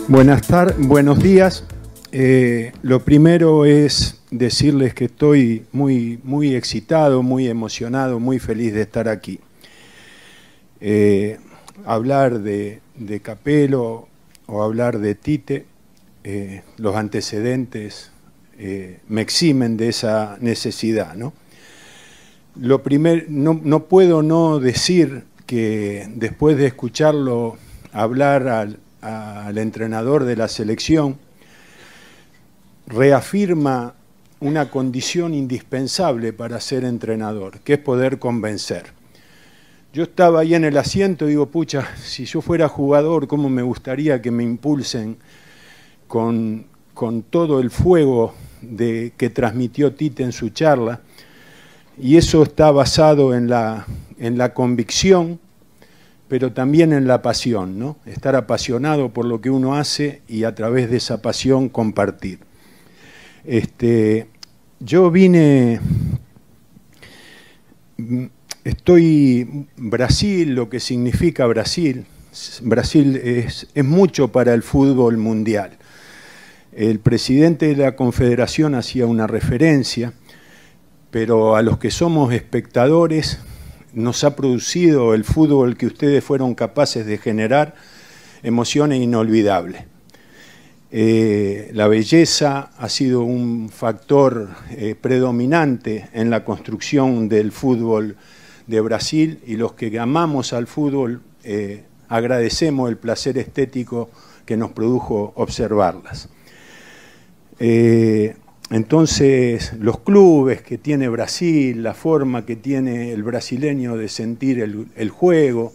Buenos días. Lo primero es decirles que estoy muy excitado, muy emocionado, muy feliz de estar aquí. Hablar de Capello o hablar de Tite, los antecedentes me eximen de esa necesidad, ¿no? Lo primero, no puedo no decir que después de escucharlo hablar al entrenador de la selección, reafirma una condición indispensable para ser entrenador, que es poder convencer. Yo estaba ahí en el asiento y digo, pucha, si yo fuera jugador, cómo me gustaría que me impulsen con todo el fuego que transmitió Tite en su charla. Y eso está basado en la convicción, pero también en la pasión, ¿no? Estar apasionado por lo que uno hace y a través de esa pasión compartir. Yo estoy Brasil, lo que significa Brasil. Brasil es mucho para el fútbol mundial. El presidente de la Confederación hacía una referencia, pero a los que somos espectadores nos ha producido el fútbol que ustedes fueron capaces de generar emociones inolvidables. La belleza ha sido un factor predominante en la construcción del fútbol de Brasil y los que amamos al fútbol agradecemos el placer estético que nos produjo observarlas. Entonces, los clubes que tiene Brasil, la forma que tiene el brasileño de sentir el juego,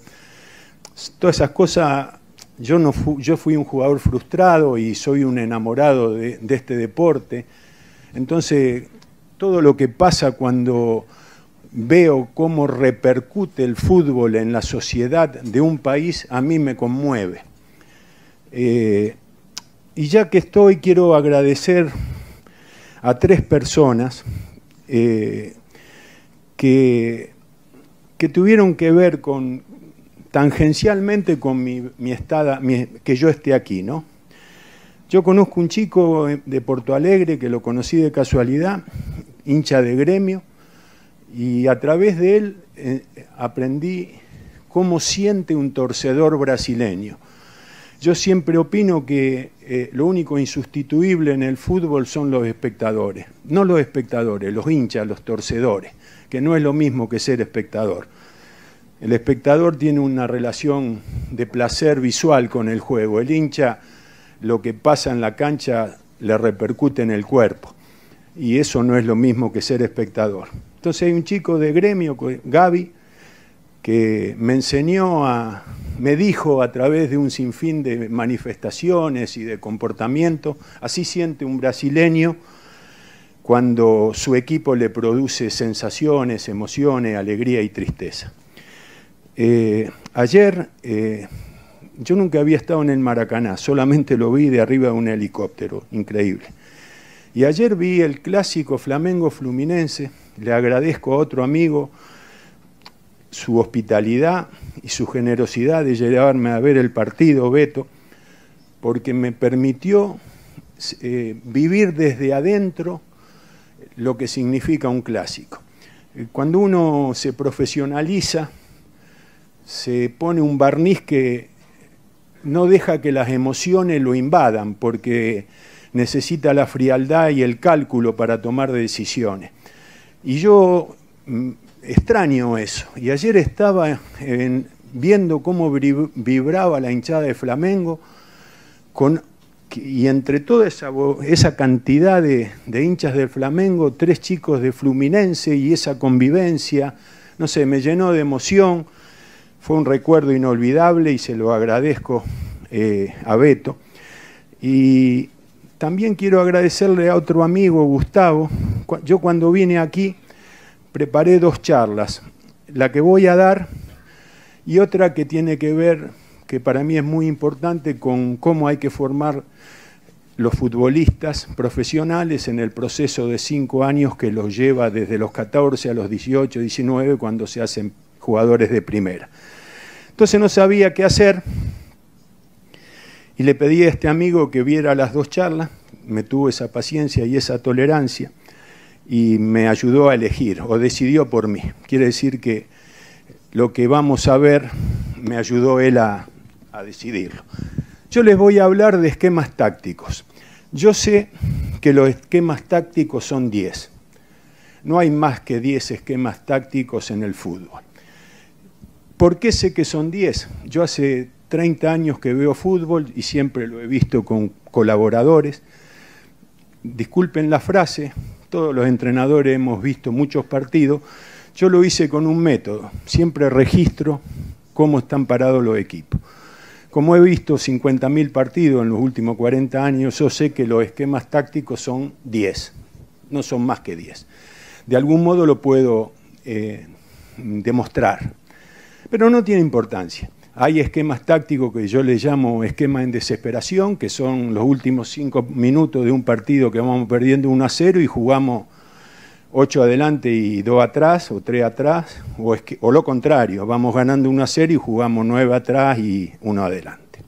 todas esas cosas, yo fui un jugador frustrado y soy un enamorado de este deporte. Entonces, todo lo que pasa cuando veo cómo repercute el fútbol en la sociedad de un país, a mí me conmueve. Y ya que estoy, quiero agradecer a 3 personas que tuvieron que ver tangencialmente con que yo esté aquí, ¿no? Yo conozco un chico de Porto Alegre que lo conocí de casualidad, hincha de Gremio, y a través de él aprendí cómo siente un torcedor brasileño. Yo siempre opino que lo único insustituible en el fútbol son los espectadores. No los espectadores, los hinchas, los torcedores, que no es lo mismo que ser espectador. El espectador tiene una relación de placer visual con el juego. El hincha, lo que pasa en la cancha le repercute en el cuerpo. Y eso no es lo mismo que ser espectador. Entonces hay un chico de Gremio, Gaby, que me dijo a través de un sinfín de manifestaciones y de comportamiento, así siente un brasileño cuando su equipo le produce sensaciones, emociones, alegría y tristeza. Ayer, yo nunca había estado en el Maracaná, solamente lo vi de arriba de un helicóptero, increíble. Y ayer vi el clásico Flamengo-Fluminense, le agradezco a otro amigo su hospitalidad y su generosidad de llevarme a ver el partido, Beto, porque me permitió vivir desde adentro lo que significa un clásico. Cuando uno se profesionaliza, se pone un barniz que no deja que las emociones lo invadan, porque necesita la frialdad y el cálculo para tomar decisiones. Y yo extraño eso. Y ayer estaba viendo cómo vibraba la hinchada de Flamengo y entre toda esa cantidad de hinchas del Flamengo, 3 chicos de Fluminense y esa convivencia, no sé, me llenó de emoción. Fue un recuerdo inolvidable y se lo agradezco a Beto. Y también quiero agradecerle a otro amigo, Gustavo. Yo cuando vine aquí preparé 2 charlas, la que voy a dar y otra que tiene que ver, que para mí es muy importante, con cómo hay que formar los futbolistas profesionales en el proceso de 5 años que los lleva desde los 14 a los 18, 19, cuando se hacen jugadores de primera. Entonces no sabía qué hacer y le pedí a este amigo que viera las dos charlas, me tuvo esa paciencia y esa tolerancia, y me ayudó a elegir, o decidió por mí. Quiere decir que lo que vamos a ver me ayudó él a decidirlo. Yo les voy a hablar de esquemas tácticos. Yo sé que los esquemas tácticos son 10. No hay más que 10 esquemas tácticos en el fútbol. ¿Por qué sé que son 10? Yo hace 30 años que veo fútbol y siempre lo he visto con colaboradores. Disculpen la frase, todos los entrenadores hemos visto muchos partidos. Yo lo hice con un método, siempre registro cómo están parados los equipos. Como he visto 50.000 partidos en los últimos 40 años, yo sé que los esquemas tácticos son 10, no son más que 10. De algún modo lo puedo demostrar, pero no tiene importancia. Hay esquemas tácticos que yo les llamo esquemas en desesperación, que son los últimos 5 minutos de un partido que vamos perdiendo 1-0 y jugamos 8 adelante y 2 atrás, o 3 atrás, o lo contrario, vamos ganando 1-0 y jugamos 9 atrás y 1 adelante.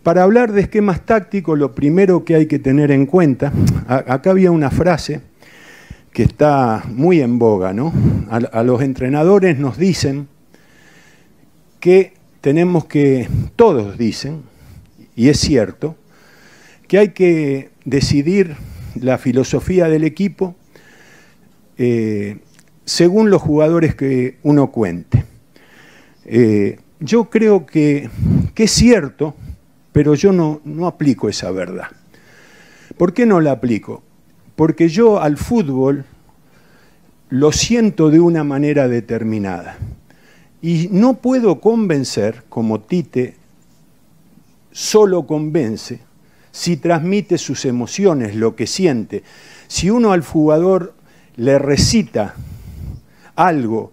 Para hablar de esquemas tácticos, lo primero que hay que tener en cuenta, acá había una frase que está muy en boga, ¿no? A los entrenadores nos dicen que tenemos que, todos dicen, y es cierto, que hay que decidir la filosofía del equipo según los jugadores que uno cuente. Yo creo que es cierto, pero yo no aplico esa verdad. ¿Por qué no la aplico? Porque yo al fútbol lo siento de una manera determinada. Y no puedo convencer, como Tite solo convence, si transmite sus emociones, lo que siente. Si uno al jugador le recita algo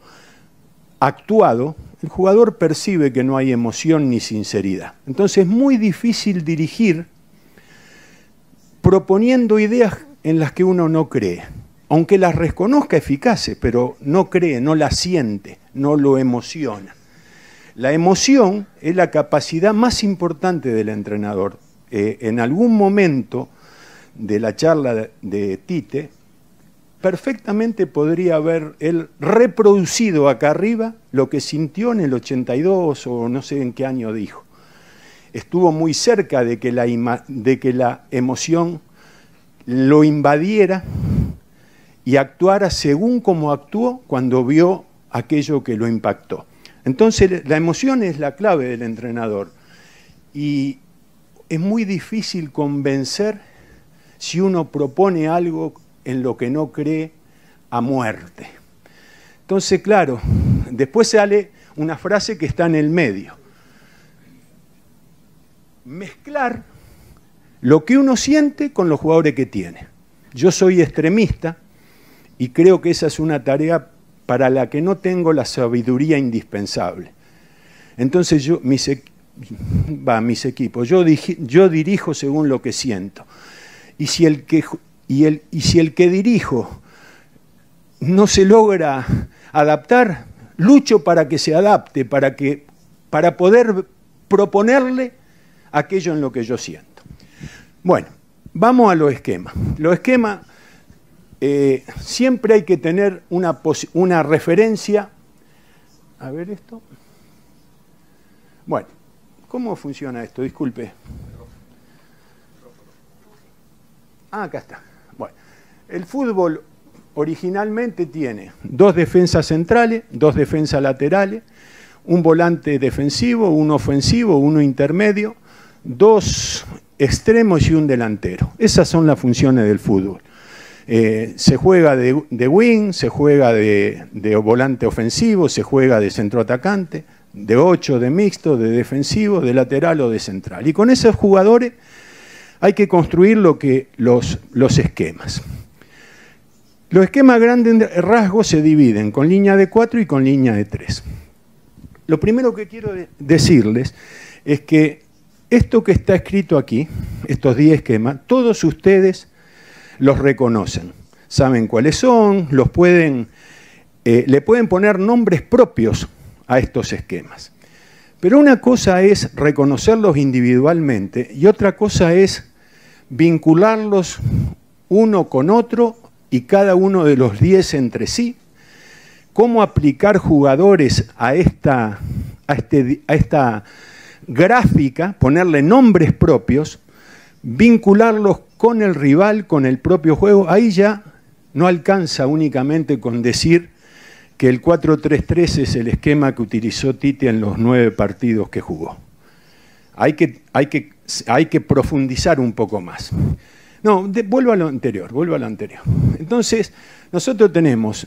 actuado, el jugador percibe que no hay emoción ni sinceridad. Entonces es muy difícil dirigir proponiendo ideas en las que uno no cree. Aunque las reconozca eficaces, pero no cree, no las siente, no lo emociona. La emoción es la capacidad más importante del entrenador. En algún momento de la charla de Tite, perfectamente podría haber él reproducido acá arriba lo que sintió en el 82 o no sé en qué año dijo. Estuvo muy cerca de que la emoción lo invadiera y actuara según como actuó cuando vio aquello que lo impactó. Entonces la emoción es la clave del entrenador y es muy difícil convencer si uno propone algo en lo que no cree a muerte. Entonces, claro, después sale una frase que está en el medio. Mezclar lo que uno siente con los jugadores que tiene. Yo soy extremista y creo que esa es una tarea para la que no tengo la sabiduría indispensable. Entonces mis equipos, yo dirijo según lo que siento. Y si el que dirijo no se logra adaptar, lucho para que se adapte, para poder proponerle aquello en lo que yo siento. Bueno, vamos a los esquemas. Los esquemas siempre hay que tener una referencia. A ver esto. Bueno, ¿cómo funciona esto? Disculpe. Acá está. Bueno, el fútbol originalmente tiene 2 defensas centrales, 2 defensas laterales, un volante defensivo, uno ofensivo, uno intermedio, 2 extremos y un delantero. Esas son las funciones del fútbol. Se juega de wing, se juega de volante ofensivo, se juega de centroatacante, de 8, de mixto, de defensivo, de lateral o de central. Y con esos jugadores hay que construir los esquemas. Los esquemas grandes rasgos se dividen con línea de 4 y con línea de 3. Lo primero que quiero decirles es que esto que está escrito aquí, estos 10 esquemas, todos ustedes los reconocen, saben cuáles son, le pueden poner nombres propios a estos esquemas. Pero una cosa es reconocerlos individualmente y otra cosa es vincularlos uno con otro y cada uno de los 10 entre sí. Cómo aplicar jugadores a esta gráfica, ponerle nombres propios, vincularlos con el rival, con el propio juego. Ahí ya no alcanza únicamente con decir que el 4-3-3 es el esquema que utilizó Tite en los 9 partidos que jugó. Hay que profundizar un poco más. No, vuelvo a lo anterior. Entonces, nosotros tenemos,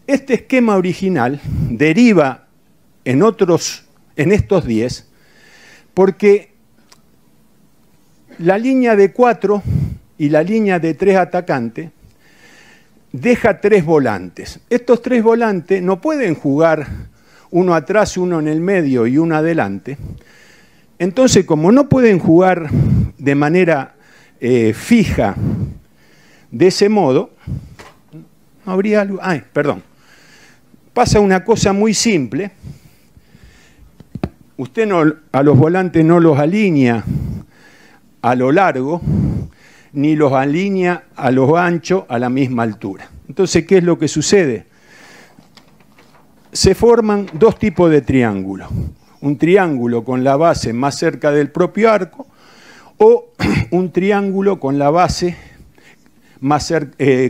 este esquema original deriva en estos 10, porque la línea de 4 y la línea de 3 atacantes deja 3 volantes. Estos 3 volantes no pueden jugar uno atrás, uno en el medio y uno adelante. Entonces, como no pueden jugar de manera fija de ese modo, ¿no habría algo? Ay, perdón. Pasa una cosa muy simple. Usted a los volantes no los alinea a lo largo, ni los alinea a lo ancho a la misma altura. Entonces, ¿qué es lo que sucede? Se forman 2 tipos de triángulos. Un triángulo con la base más cerca del propio arco o un triángulo con la base más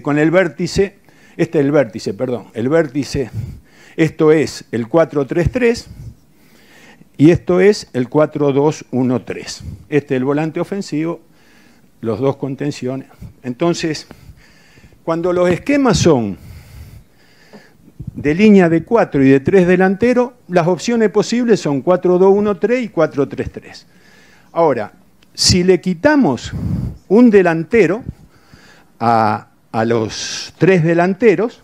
con el vértice, este es el vértice, perdón, el vértice, esto es el 4-3-3 y esto es el 4-2-1-3. Este es el volante ofensivo, los 2 contenciones. Entonces, cuando los esquemas son de línea de 4 y de 3 delanteros, las opciones posibles son 4-2-1-3 y 4-3-3. Ahora, si le quitamos un delantero a los 3 delanteros,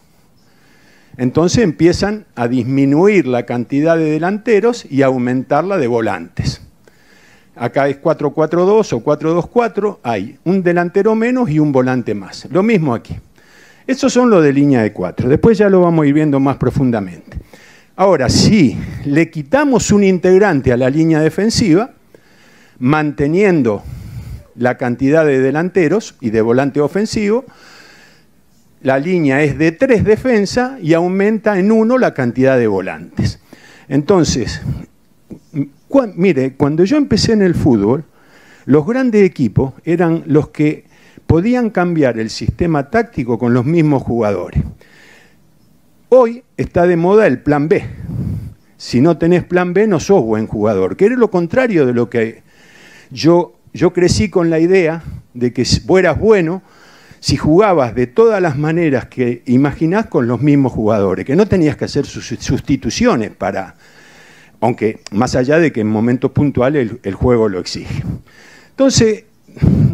entonces empiezan a disminuir la cantidad de delanteros y a aumentarla de volantes. Acá es 4-4-2 o 4-2-4, hay un delantero menos y un volante más. Lo mismo aquí. Esos son los de línea de 4. Después ya lo vamos a ir viendo más profundamente. Ahora, si le quitamos un integrante a la línea defensiva, manteniendo la cantidad de delanteros y de volante ofensivo, la línea es de 3 defensas y aumenta en 1 la cantidad de volantes. Entonces, mire, cuando yo empecé en el fútbol, los grandes equipos eran los que podían cambiar el sistema táctico con los mismos jugadores. Hoy está de moda el plan B. Si no tenés plan B, no sos buen jugador, que era lo contrario de lo que yo crecí con la idea de que fueras bueno si jugabas de todas las maneras que imaginás con los mismos jugadores, que no tenías que hacer sustituciones aunque más allá de que en momentos puntuales el juego lo exige. Entonces,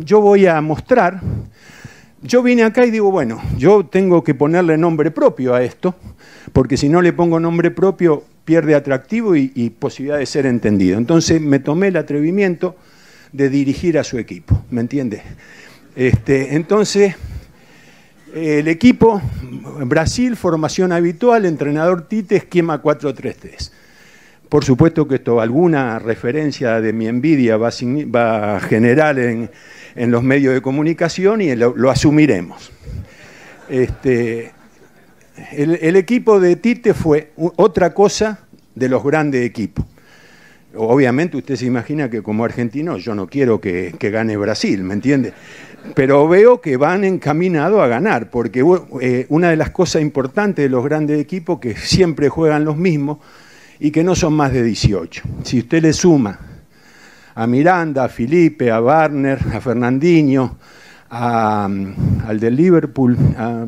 yo voy a mostrar, yo vine acá y digo, bueno, yo tengo que ponerle nombre propio a esto, porque si no le pongo nombre propio pierde atractivo y posibilidad de ser entendido. Entonces me tomé el atrevimiento de dirigir a su equipo, ¿me entiende? Entonces, el equipo, Brasil, formación habitual, entrenador Tite, esquema 4-3-3. Por supuesto que esto, alguna referencia de mi envidia va a generar en los medios de comunicación y lo asumiremos. El equipo de Tite fue otra cosa de los grandes equipos. Obviamente usted se imagina que como argentino yo no quiero que gane Brasil, ¿me entiende? Pero veo que van encaminados a ganar, porque una de las cosas importantes de los grandes equipos que siempre juegan los mismos y que no son más de 18. Si usted le suma a Miranda, a Felipe, a Warner, a Fernandinho, al del Liverpool,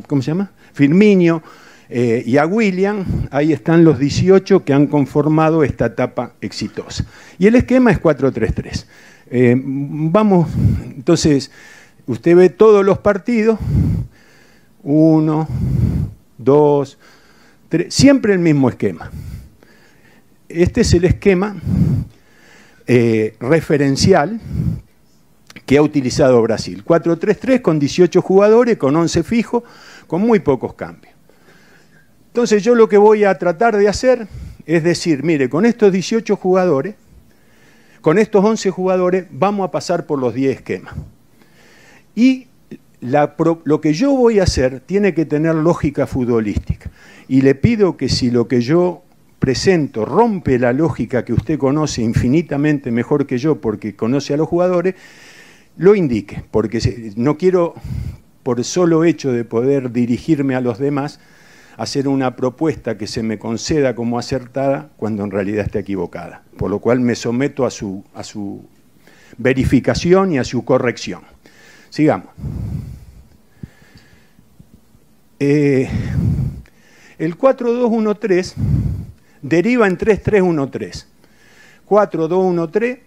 ¿cómo se llama? Firmino, y a William, ahí están los 18 que han conformado esta etapa exitosa. Y el esquema es 4-3-3. Vamos, entonces, usted ve todos los partidos, 1, 2, 3, siempre el mismo esquema. Este es el esquema referencial que ha utilizado Brasil. 4-3-3 con 18 jugadores, con 11 fijos, con muy pocos cambios. Entonces yo lo que voy a tratar de hacer es decir, mire, con estos 18 jugadores, con estos 11 jugadores, vamos a pasar por los 10 esquemas. Y lo que yo voy a hacer tiene que tener lógica futbolística. Y le pido que si lo que yo presento rompe la lógica que usted conoce infinitamente mejor que yo, porque conoce a los jugadores, lo indique, porque no quiero, por el solo hecho de poder dirigirme a los demás, hacer una propuesta que se me conceda como acertada cuando en realidad está equivocada. Por lo cual me someto a su verificación y a su corrección. Sigamos. El 4-2-1-3 deriva en 3-3-1-3. 4-2-1-3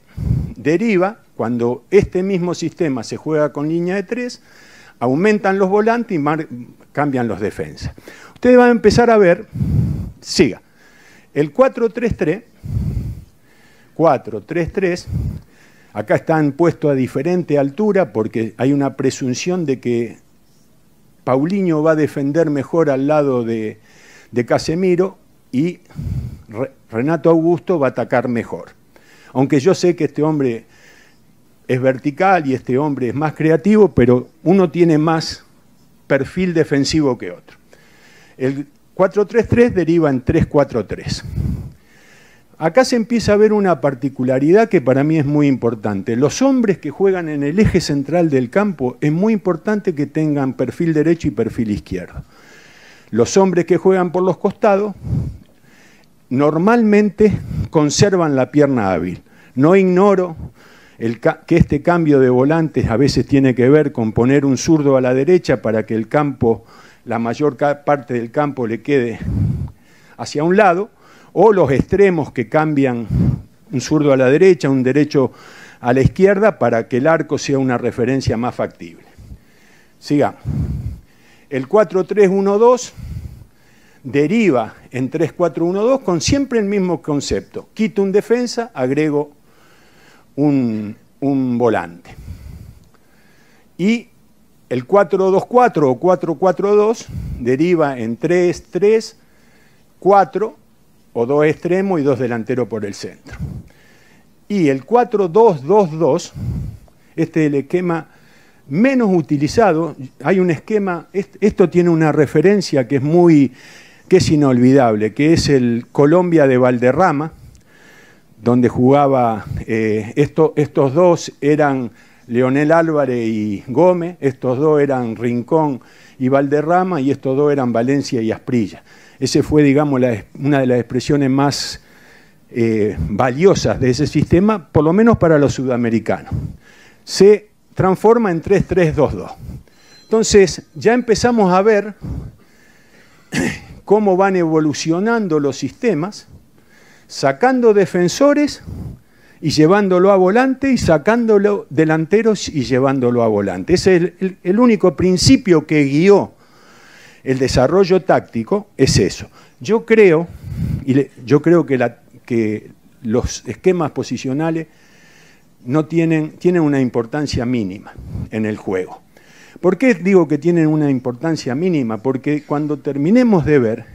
deriva cuando este mismo sistema se juega con línea de 3, aumentan los volantes y cambian los defensas. Ustedes van a empezar a ver, siga, el 4-3-3, 4-3-3, acá están puestos a diferente altura porque hay una presunción de que Paulinho va a defender mejor al lado de Casemiro y Renato Augusto va a atacar mejor. Aunque yo sé que este hombre es vertical y este hombre es más creativo, pero uno tiene más perfil defensivo que otro. El 4-3-3 deriva en 3-4-3. Acá se empieza a ver una particularidad que para mí es muy importante. Los hombres que juegan en el eje central del campo es muy importante que tengan perfil derecho y perfil izquierdo. Los hombres que juegan por los costados normalmente conservan la pierna hábil. No ignoro que este cambio de volantes a veces tiene que ver con poner un zurdo a la derecha para que el campo, la mayor parte del campo le quede hacia un lado, o los extremos que cambian un zurdo a la derecha, un derecho a la izquierda para que el arco sea una referencia más factible. Sigamos. El 4-3-1-2 deriva en 3-4-1-2 con siempre el mismo concepto. Quito un defensa, agrego un volante. Y el 4-2-4 o 4-4-2 deriva en 3-3-4 o 2 extremos y 2 delanteros por el centro. Y el 4-2-2-2, este es el esquema menos utilizado. Hay un esquema, esto tiene una referencia que es inolvidable, que es el Colombia de Valderrama, donde jugaba, estos dos eran Leonel Álvarez y Gómez, estos dos eran Rincón y Valderrama, y estos dos eran Valencia y Asprilla. Ese fue, digamos, una de las expresiones más valiosas de ese sistema, por lo menos para los sudamericanos. Se transforma en 3-3-2-2. Entonces, ya empezamos a ver cómo van evolucionando los sistemas, sacando defensores y llevándolo a volante, y sacándolo delanteros y llevándolo a volante. Ese es el único principio que guió el desarrollo táctico, es eso. Yo creo que los esquemas posicionales tienen una importancia mínima en el juego. ¿Por qué digo que tienen una importancia mínima? Porque cuando terminemos de ver,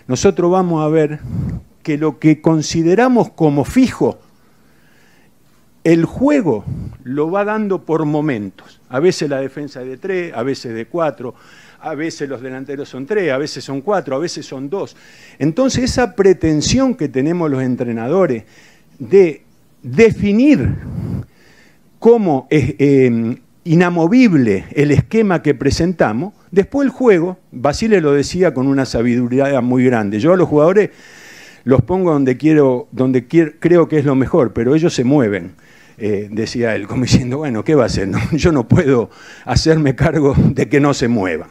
nosotros vamos a ver que lo que consideramos como fijo, el juego lo va dando por momentos. A veces la defensa es de 3, a veces de 4, a veces los delanteros son 3, a veces son 4, a veces son 2. Entonces esa pretensión que tenemos los entrenadores de definir como inamovible el esquema que presentamos, después el juego, Basile lo decía con una sabiduría muy grande. Yo a los jugadores los pongo donde creo que es lo mejor, pero ellos se mueven. Decía él, como diciendo, bueno, ¿qué va a hacer? No, yo no puedo hacerme cargo de que no se muevan.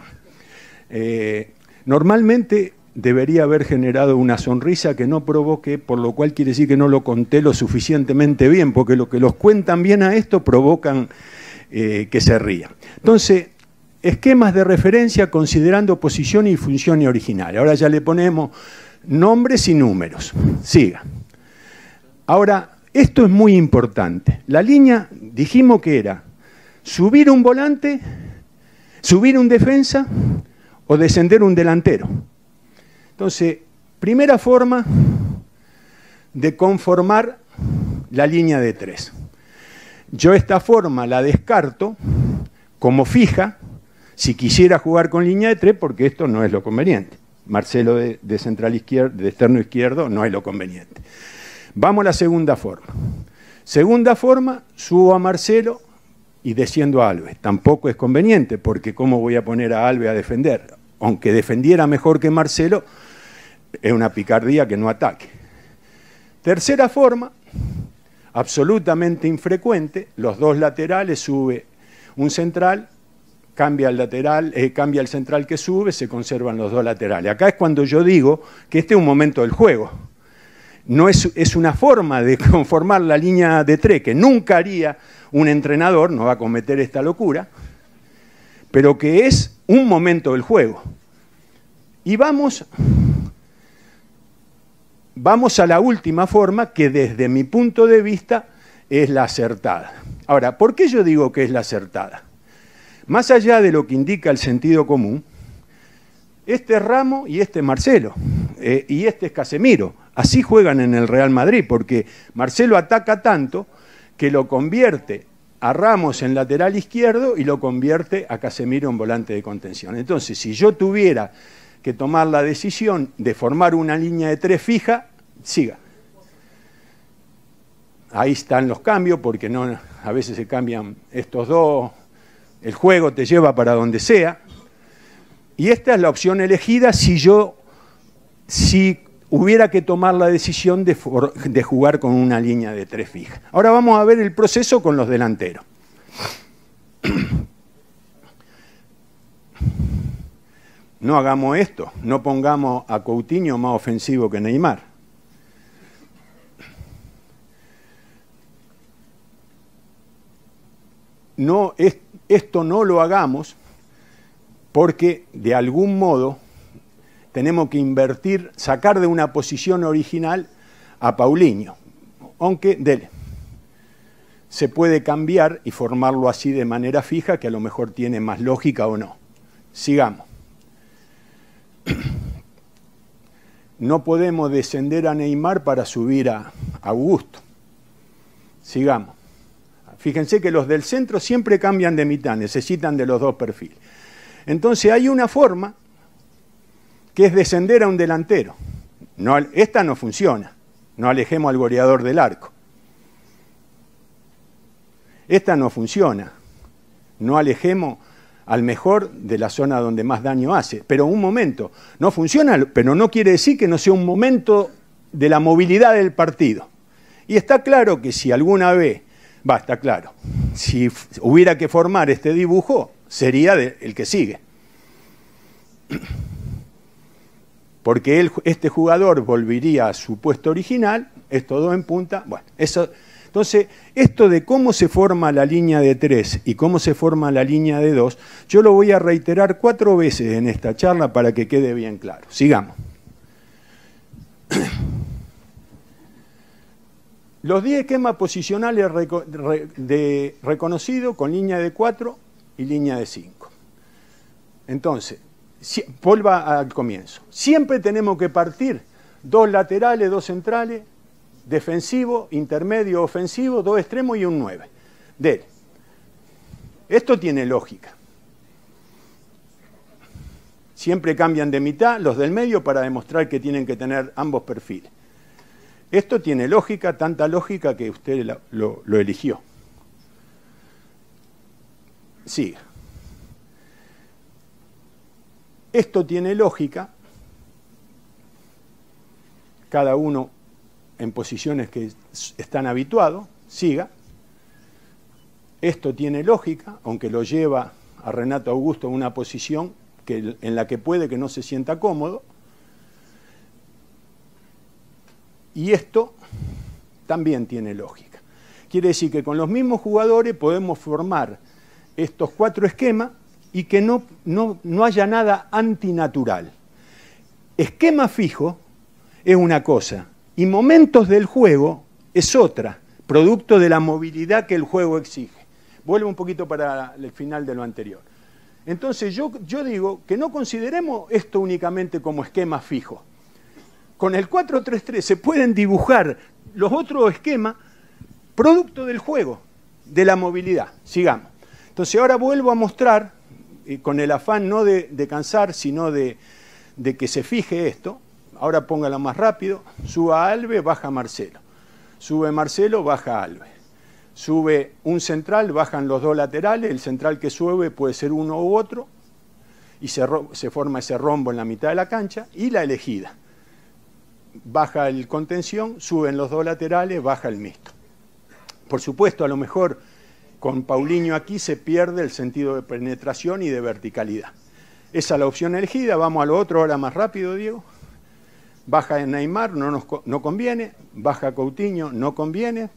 Normalmente debería haber generado una sonrisa que no provoque, por lo cual quiere decir que no lo conté lo suficientemente bien, porque lo que los cuentan bien a esto provocan que se rían. Entonces, esquemas de referencia considerando posición y función original. Ahora ya le ponemos nombres y números. Siga. Ahora, esto es muy importante. La línea, dijimos que era subir un volante, subir un defensa o descender un delantero. Entonces, primera forma, de conformar la línea de 3. Yo esta forma la descarto como fija si quisiera jugar con línea de 3, porque esto no es lo conveniente. Marcelo de central izquierdo, de externo izquierdo, no es lo conveniente. Vamos a la segunda forma. Segunda forma, subo a Marcelo y desciendo a Alves. Tampoco es conveniente, porque ¿cómo voy a poner a Alves a defender? Aunque defendiera mejor que Marcelo, es una picardía que no ataque. Tercera forma, absolutamente infrecuente, los dos laterales, sube un central, cambia el lateral, cambia el central que sube, se conservan los dos laterales. Acá es cuando yo digo que este es un momento del juego. No es una forma de conformar la línea de 3 que nunca haría un entrenador, no va a cometer esta locura, pero que es un momento del juego. Y vamos a la última forma, que desde mi punto de vista es la acertada. Ahora, ¿por qué yo digo que es la acertada? Más allá de lo que indica el sentido común, este es Ramos y este es Marcelo, y este es Casemiro. Así juegan en el Real Madrid, porque Marcelo ataca tanto que lo convierte a Ramos en lateral izquierdo y lo convierte a Casemiro en volante de contención. Entonces, si yo tuviera que tomar la decisión de formar una línea de 3 fija, siga. Ahí están los cambios, porque no, a veces se cambian estos dos, el juego te lleva para donde sea, y esta es la opción elegida si hubiera que tomar la decisión de jugar con una línea de 3 fija. Ahora vamos a ver el proceso con los delanteros. No hagamos esto, no pongamos a Coutinho más ofensivo que Neymar. No, esto no lo hagamos porque de algún modo tenemos que invertir, sacar de una posición original a Paulinho, aunque se puede cambiar y formarlo así de manera fija, que a lo mejor tiene más lógica o no. Sigamos. No podemos descender a Neymar para subir a Augusto. Sigamos. Fíjense que los del centro siempre cambian de mitad, necesitan de los dos perfiles. Entonces hay una forma que es descender a un delantero. No, esta no funciona. No alejemos al goleador del arco. Esta no funciona. No alejemos al mejor de la zona donde más daño hace. Pero un momento, no funciona, pero no quiere decir que no sea un momento de la movilidad del partido. Y está claro que si alguna vez, está claro, si hubiera que formar este dibujo, sería el que sigue. Porque este jugador volvería a su puesto original, estos dos en punta, bueno, eso. Entonces, esto de cómo se forma la línea de 3 y cómo se forma la línea de 2, yo lo voy a reiterar 4 veces en esta charla para que quede bien claro. Sigamos. Los 10 esquemas posicionales reconocidos con línea de 4 y línea de 5. Entonces, vuelva al comienzo. Siempre tenemos que partir 2 laterales, 2 centrales, defensivo, intermedio, ofensivo, 2 extremos y un 9. Esto tiene lógica. Siempre cambian de mitad los del medio para demostrar que tienen que tener ambos perfiles. Esto tiene lógica, tanta lógica que usted lo eligió. Siga. Esto tiene lógica, cada uno en posiciones que están habituados, siga. Esto tiene lógica, aunque lo lleva a Renato Augusto en una posición en la que puede que no se sienta cómodo. Y esto también tiene lógica. Quiere decir que con los mismos jugadores podemos formar estos 4 esquemas y que no haya nada antinatural. Esquema fijo es una cosa y momentos del juego es otra, producto de la movilidad que el juego exige. Vuelvo un poquito para el final de lo anterior. Entonces yo digo que no consideremos esto únicamente como esquema fijo. con el 4-3-3 se pueden dibujar los otros esquemas producto del juego, de la movilidad. Sigamos. Entonces ahora vuelvo a mostrar, con el afán no de cansar, sino de que se fije esto. Ahora póngalo más rápido. Suba Alves, baja Marcelo. Sube Marcelo, baja Alves. Sube un central, bajan los dos laterales. El central que sube puede ser uno u otro. Y se forma ese rombo en la mitad de la cancha. Y la elegida. Baja el contención, suben los dos laterales, baja el mixto. Por supuesto, a lo mejor con Paulinho aquí se pierde el sentido de penetración y de verticalidad. Esa es la opción elegida. Vamos a lo otro ahora más rápido, Diego. Baja en Neymar, no conviene. Baja Coutinho, no conviene.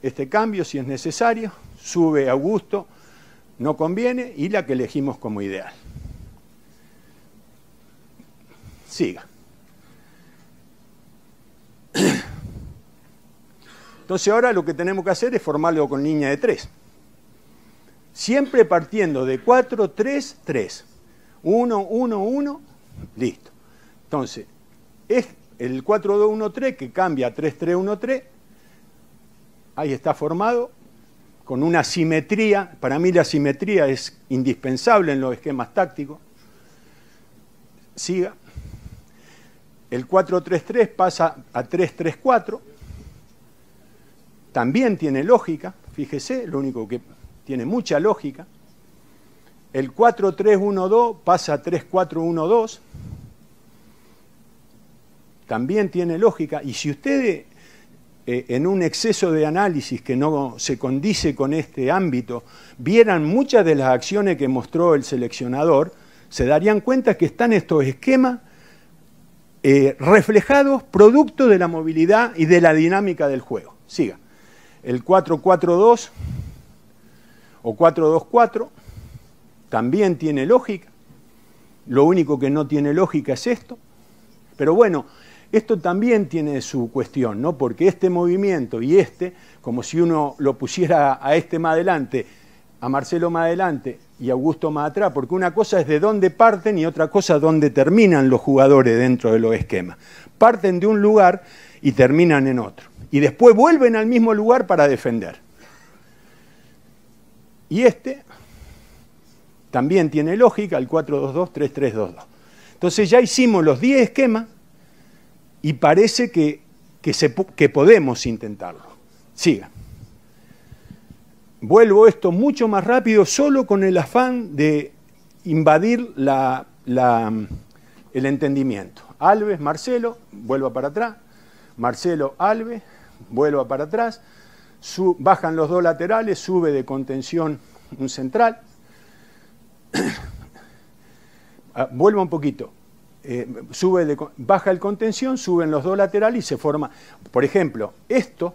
Este cambio, si es necesario. Sube Augusto, no conviene. Y la que elegimos como ideal. Siga. Entonces ahora lo que tenemos que hacer es formarlo con línea de 3. Siempre partiendo de 4-3-3. 1-1-1, listo. Entonces, es el 4-2-1-3 que cambia a 3-3-1-3. Ahí está formado con una simetría. Para mí la simetría es indispensable en los esquemas tácticos. Siga. El 4-3-3 pasa a 3-3-4. También tiene lógica, fíjese, lo único que tiene mucha lógica. El 4-3-1-2 pasa a 3-4-1-2. También tiene lógica. Y si ustedes, en un exceso de análisis que no se condice con este ámbito, vieran muchas de las acciones que mostró el seleccionador, se darían cuenta que están estos esquemas reflejados producto de la movilidad y de la dinámica del juego. Siga. El 4-4-2 o 4-2-4 también tiene lógica. Lo único que no tiene lógica es esto. Pero bueno, esto también tiene su cuestión, ¿no? Porque este movimiento y este, como si uno lo pusiera a este más adelante, a Marcelo más adelante y a Augusto más atrás, porque una cosa es de dónde parten y otra cosa dónde terminan los jugadores dentro de los esquemas. Parten de un lugar y terminan en otro. Y después vuelven al mismo lugar para defender. Y este también tiene lógica, el 4-2-2, 3-3-2-2. Entonces ya hicimos los 10 esquemas y parece que podemos intentarlo. Siga. Vuelvo esto mucho más rápido, solo con el afán de invadir el entendimiento. Alves, Marcelo, vuelva para atrás. Marcelo, Alves, vuelva para atrás. Bajan los dos laterales, sube de contención un central. Vuelva un poquito. Baja el contención, suben los dos laterales y se forma. Por ejemplo, esto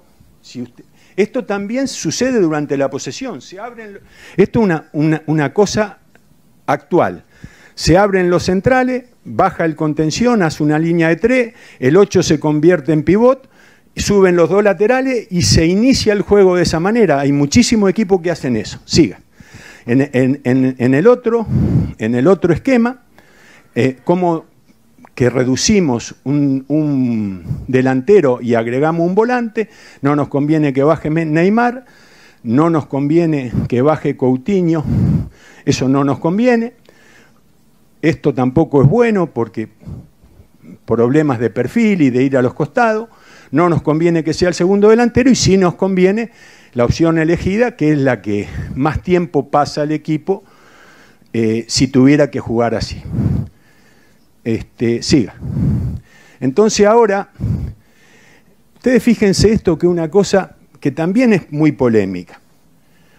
también sucede durante la posesión. Esto es una cosa actual. Se abren los centrales, baja el contención, hace una línea de 3, el 8 se convierte en pivot, suben los dos laterales y se inicia el juego de esa manera. Hay muchísimos equipos que hacen eso. Siga. En el otro esquema, como que reducimos un delantero y agregamos un volante, no nos conviene que baje Neymar, no nos conviene que baje Coutinho, eso no nos conviene. Esto tampoco es bueno porque problemas de perfil y de ir a los costados, no nos conviene que sea el segundo delantero y sí nos conviene la opción elegida, que es la que más tiempo pasa el equipo si tuviera que jugar así. Siga. Entonces ahora, ustedes fíjense esto, que es una cosa que también es muy polémica.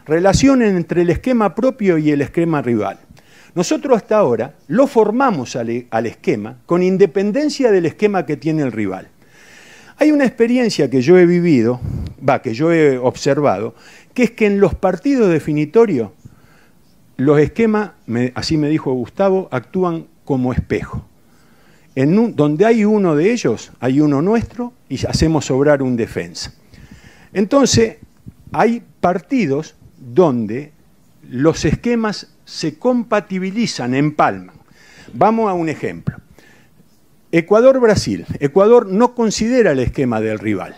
Relación entre el esquema propio y el esquema rival. Nosotros hasta ahora lo formamos al esquema con independencia del esquema que tiene el rival. Hay una experiencia que yo he vivido, que yo he observado, que es que en los partidos definitorios los esquemas, así me dijo Gustavo, actúan como espejo. Donde hay uno de ellos, hay uno nuestro y hacemos sobrar un defensa. Entonces, hay partidos donde los esquemas se compatibilizan, empalman. Vamos a un ejemplo. Ecuador-Brasil. Ecuador no considera el esquema del rival.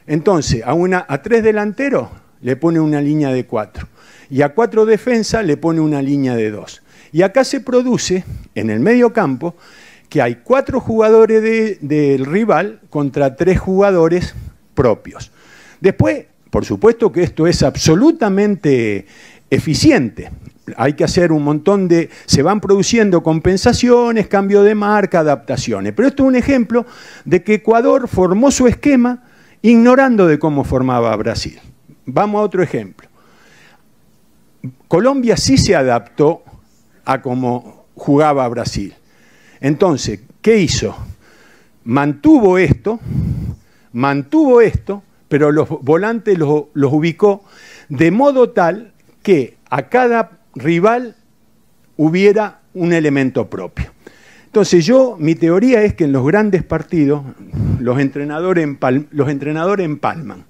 Entonces, a 3 delanteros le pone una línea de 4. Y a 4 defensas le pone una línea de 2. Y acá se produce, en el medio campo, que hay 4 jugadores del rival contra 3 jugadores propios. Después, por supuesto que esto es absolutamente eficiente. Hay que hacer un montón de... Se van produciendo compensaciones, cambio de marca, adaptaciones. Pero esto es un ejemplo de que Ecuador formó su esquema ignorando de cómo formaba Brasil. Vamos a otro ejemplo. Colombia sí se adaptó a cómo jugaba Brasil. Entonces, ¿qué hizo? Mantuvo esto, pero los volantes los ubicó de modo tal que a cada rival hubiera un elemento propio. Entonces mi teoría es que en los grandes partidos los entrenadores empalman.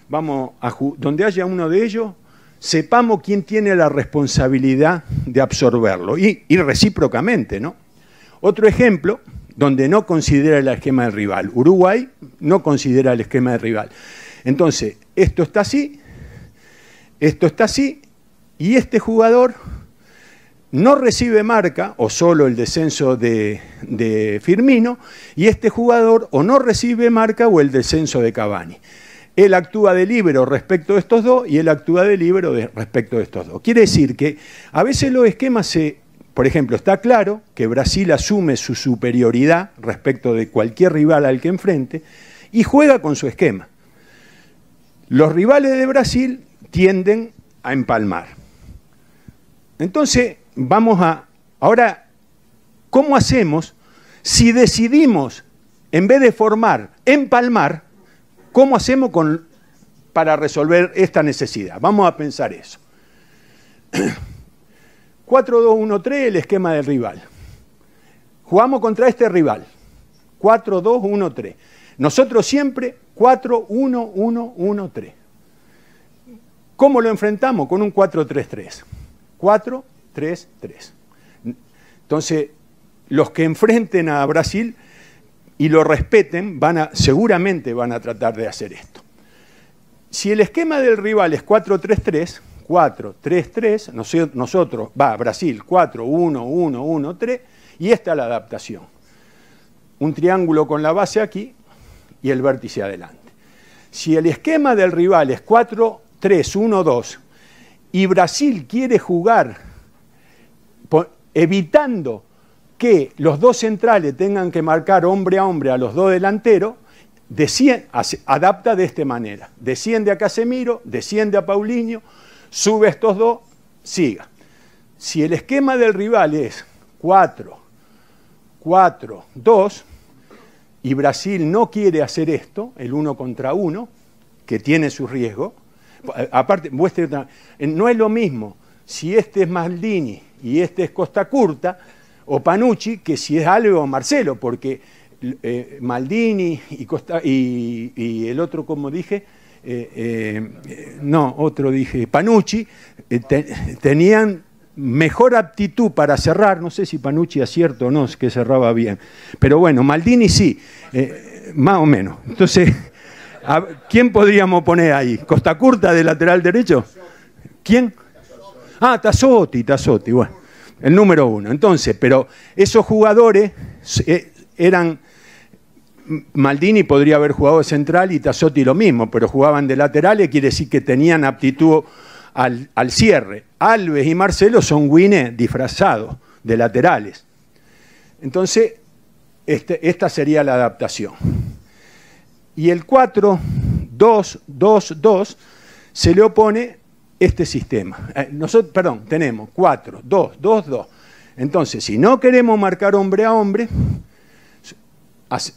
Vamos donde haya uno de ellos, sepamos quién tiene la responsabilidad de absorberlo y recíprocamente, ¿no? Otro ejemplo donde no considera el esquema del rival. Uruguay no considera el esquema del rival. Entonces, esto está así, y este jugador no recibe marca, o solo el descenso de Firmino, y este jugador o no recibe marca o el descenso de Cavani. Él actúa de líbero respecto de estos dos y él actúa de líbero respecto de estos dos. Quiere decir que a veces los esquemas por ejemplo, está claro que Brasil asume su superioridad respecto de cualquier rival al que enfrente y juega con su esquema. Los rivales de Brasil tienden a empalmar. Entonces, ahora, ¿cómo hacemos si decidimos, en vez de formar, empalmar? ¿Cómo hacemos para resolver esta necesidad? Vamos a pensar eso. 4-2-1-3, el esquema del rival. Jugamos contra este rival. 4-2-1-3. Nosotros siempre 4-1-1-1-3. ¿Cómo lo enfrentamos? Con un 4-3-3. 4-3-3. Entonces, los que enfrenten a Brasil y lo respeten, seguramente van a tratar de hacer esto. Si el esquema del rival es 4-3-3, 4-3-3, Brasil 4-1-1-1-3, y esta es la adaptación. Un triángulo con la base aquí y el vértice adelante. Si el esquema del rival es 4-3-1-2 y Brasil quiere jugar evitando que los dos centrales tengan que marcar hombre a hombre a los dos delanteros, adapta de esta manera. Desciende a Casemiro, desciende a Paulinho, sube estos dos, siga. Si el esquema del rival es 4-4-2 y Brasil no quiere hacer esto, el 1 contra 1, que tiene su riesgo, aparte, no es lo mismo si este es Maldini y este es Costa Curta o Panucci que si es Alves o Marcelo, porque Maldini y el otro, como dije, Panucci, tenían mejor aptitud para cerrar. No sé si Panucci acierto o no, es que cerraba bien, pero bueno, Maldini sí, más o menos. Entonces, ¿quién podríamos poner ahí? ¿Costa Curta de lateral derecho? ¿Quién? Ah, Tassotti, bueno, el número 1. Entonces, pero esos jugadores eran... Maldini podría haber jugado de central y Tassotti lo mismo, pero jugaban de laterales, quiere decir que tenían aptitud al cierre. Alves y Marcelo son wingers disfrazados de laterales. Entonces, esta sería la adaptación. Y el 4-2-2-2 se le opone este sistema. Tenemos 4-2-2-2. Entonces, si no queremos marcar hombre a hombre,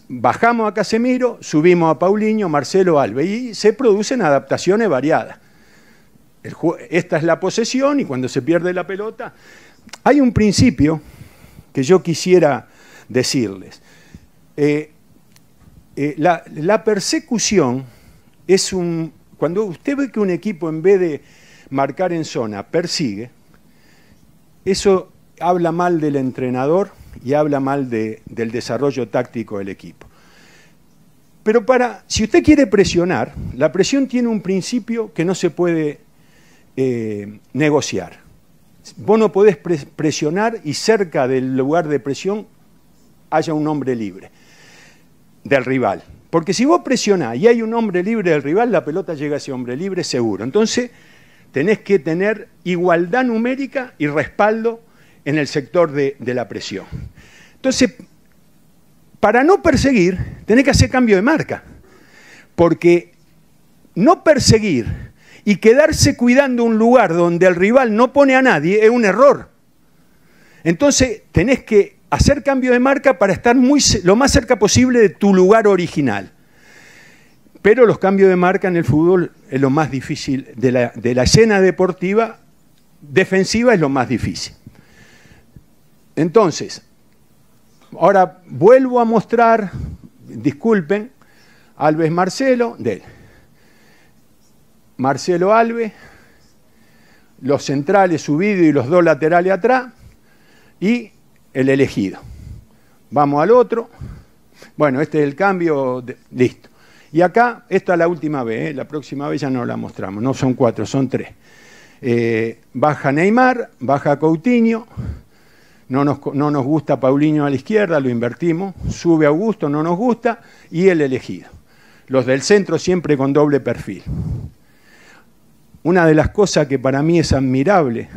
bajamos a Casemiro, subimos a Paulinho, Marcelo, Alves, y se producen adaptaciones variadas. Esta es la posesión y cuando se pierde la pelota, hay un principio que yo quisiera decirles. La persecución es cuando usted ve que un equipo en vez de marcar en zona persigue, eso habla mal del entrenador y habla mal del desarrollo táctico del equipo. Pero si usted quiere presionar, la presión tiene un principio que no se puede negociar. Vos no podés presionar y cerca del lugar de presión haya un hombre libre del rival. Porque si vos presionás y hay un hombre libre del rival, la pelota llega a ese hombre libre seguro. Entonces tenés que tener igualdad numérica y respaldo en el sector de la presión. Entonces, para no perseguir, tenés que hacer cambio de marca. Porque no perseguir y quedarse cuidando un lugar donde el rival no pone a nadie es un error. Entonces, tenés que hacer cambio de marca para estar lo más cerca posible de tu lugar original. Pero los cambios de marca en el fútbol es lo más difícil, de la escena deportiva, defensiva es lo más difícil. Entonces, ahora vuelvo a mostrar, disculpen, Alves Marcelo, Marcelo Alves, los centrales subidos y los dos laterales atrás, y el elegido. Vamos al otro. Bueno, este es el cambio, listo. Y acá, esta es la última vez, la próxima vez ya no la mostramos, no son 4, son 3. Baja Neymar, baja Coutinho, no nos gusta Paulinho a la izquierda, lo invertimos, sube Augusto, no nos gusta, y el elegido. Los del centro siempre con doble perfil. Una de las cosas que para mí es admirable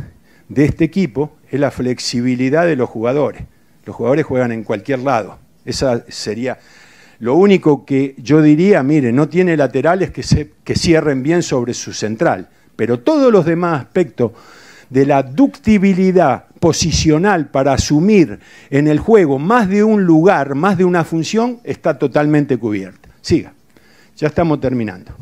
de este equipo es la flexibilidad de los jugadores. Los jugadores juegan en cualquier lado. Esa sería lo único que yo diría, mire, no tiene laterales que cierren bien sobre su central, pero todos los demás aspectos de la ductibilidad posicional para asumir en el juego más de un lugar, más de una función, está totalmente cubierta. Siga, ya estamos terminando.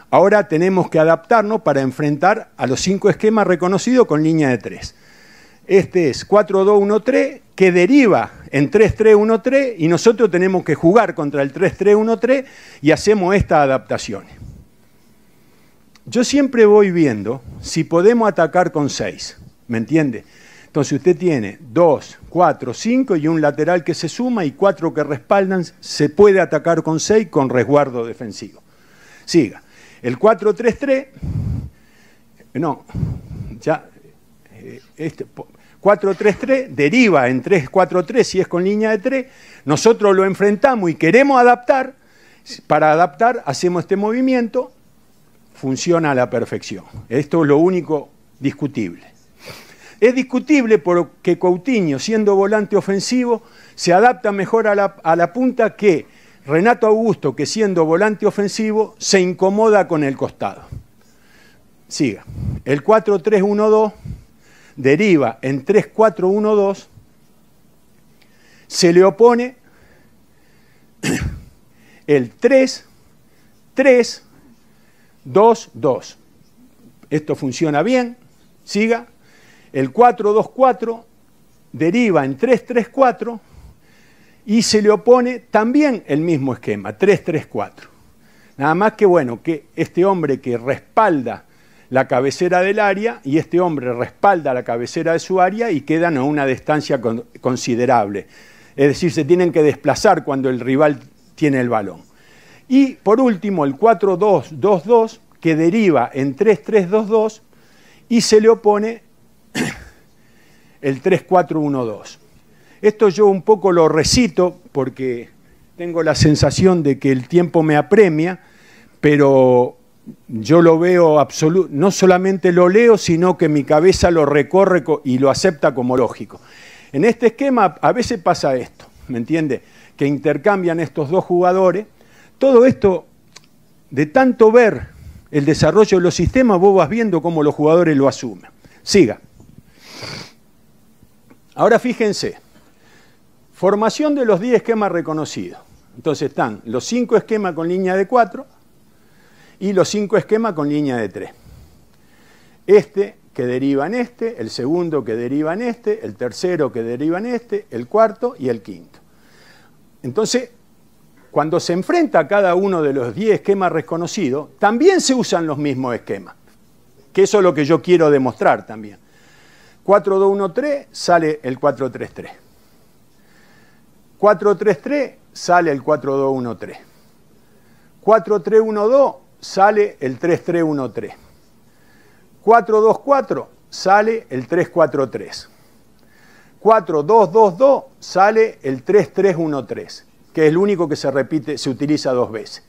Ahora tenemos que adaptarnos para enfrentar a los 5 esquemas reconocidos con línea de 3. Este es 4-2-1-3, que deriva en 3-3-1-3, y nosotros tenemos que jugar contra el 3-3-1-3 y hacemos estas adaptaciones. Yo siempre voy viendo si podemos atacar con 6, ¿me entiende? Entonces usted tiene 2, 4, 5 y un lateral que se suma y 4 que respaldan, se puede atacar con 6 con resguardo defensivo. Siga. El 4-3-3, no, ya, 4-3-3 deriva en 3-4-3 si es con línea de 3, nosotros lo enfrentamos y queremos adaptar, para adaptar hacemos este movimiento, funciona a la perfección. Esto es lo único discutible. Es discutible porque Coutinho, siendo volante ofensivo, se adapta mejor a la punta que Renato Augusto, que siendo volante ofensivo, se incomoda con el costado. Siga. El 4-3-1-2 deriva en 3-4-1-2, se le opone el 3-3-2-2. Esto funciona bien. Siga. El 4-2-4 deriva en 3-3-4 y se le opone también el mismo esquema, 3-3-4. Nada más que bueno, que este hombre que respalda la cabecera del área y este hombre respalda la cabecera de su área y quedan a una distancia considerable. Es decir, se tienen que desplazar cuando el rival tiene el balón. Y por último, el 4-2-2-2 que deriva en 3-3-2-2 y se le opone el 3-4-1-2. Esto yo un poco lo recito porque tengo la sensación de que el tiempo me apremia, pero yo lo veo no solamente lo leo, sino que mi cabeza lo recorre y lo acepta como lógico. En este esquema a veces pasa esto, ¿me entiende? Que intercambian estos dos jugadores. Todo esto, de tanto ver el desarrollo de los sistemas, vos vas viendo cómo los jugadores lo asumen. Siga. Ahora fíjense, formación de los 10 esquemas reconocidos. Entonces están los 5 esquemas con línea de 4 y los 5 esquemas con línea de 3. Este que deriva en este, el segundo que deriva en este, el tercero que deriva en este, el cuarto y el quinto. Entonces, cuando se enfrenta a cada uno de los 10 esquemas reconocidos, también se usan los mismos esquemas, que eso es lo que yo quiero demostrar también. 4-2-1-3 sale el 4-3-3. 4-3-3 sale el 4-2-1-3. 4-3-1-2 sale el 3-3-1-3. 4-2-4 sale el 3-4-3. 4-2-2-2 sale el 3-3-1-3, que es el único que se repite, se utiliza dos veces.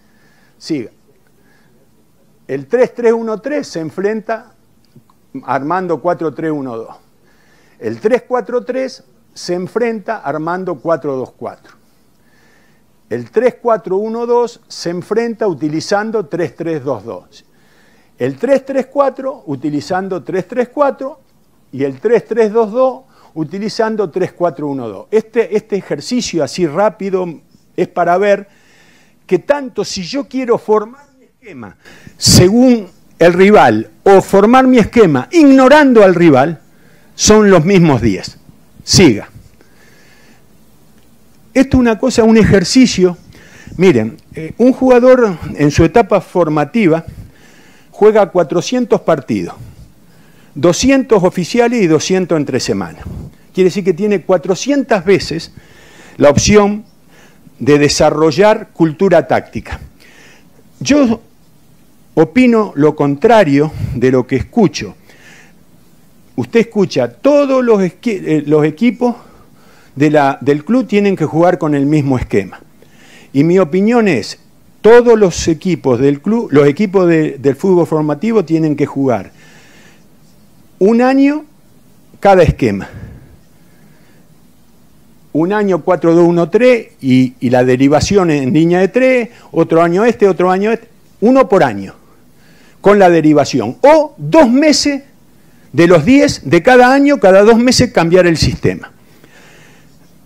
Siga. El 3-3-1-3 se enfrenta armando 4-3-1-2. El 3-4-3 se enfrenta armando 4-2-4. El 3-4-1-2 se enfrenta utilizando 3-3-2-2. El 3-3-4 utilizando 3-3-4 y el 3-3-2-2 utilizando 3-4-1-2. Este ejercicio así rápido es para ver que tanto si yo quiero formar mi esquema según el rival o formar mi esquema ignorando al rival, son los mismos 10. Siga. Esto es una cosa, un ejercicio. Miren, un jugador en su etapa formativa juega 400 partidos, 200 oficiales y 200 entre semana. Quiere decir que tiene 400 veces la opción de desarrollar cultura táctica. Yo opino lo contrario de lo que escucho. Usted escucha, todos los equipos del club tienen que jugar con el mismo esquema. Y mi opinión es, todos los equipos del club, los equipos del fútbol formativo tienen que jugar un año cada esquema. Un año 4-2-1-3 y la derivación en línea de 3, otro año otro año uno por año, con la derivación. O 2 meses de los 10 de cada año, cada 2 meses cambiar el sistema.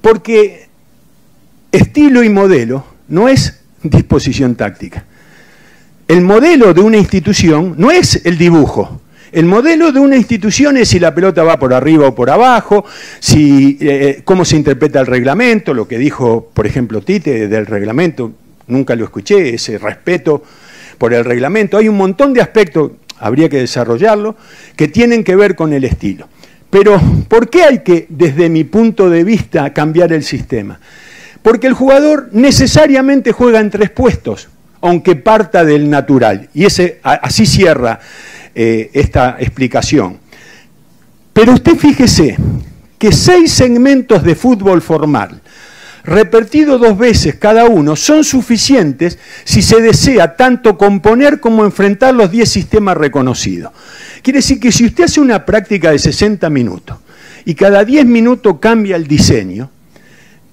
Porque estilo y modelo no es disposición táctica. El modelo de una institución no es el dibujo. El modelo de una institución es si la pelota va por arriba o por abajo, cómo se interpreta el reglamento, lo que dijo, por ejemplo, Tite del reglamento, nunca lo escuché, ese respeto por el reglamento. Hay un montón de aspectos, habría que desarrollarlo, que tienen que ver con el estilo. Pero, ¿por qué hay que, desde mi punto de vista, cambiar el sistema? Porque el jugador necesariamente juega en 3 puestos, aunque parta del natural. Y así cierra esta explicación. Pero usted fíjese que 6 segmentos de fútbol formal, repetidos 2 veces cada uno, son suficientes si se desea tanto componer como enfrentar los 10 sistemas reconocidos. Quiere decir que si usted hace una práctica de 60 minutos y cada 10 minutos cambia el diseño,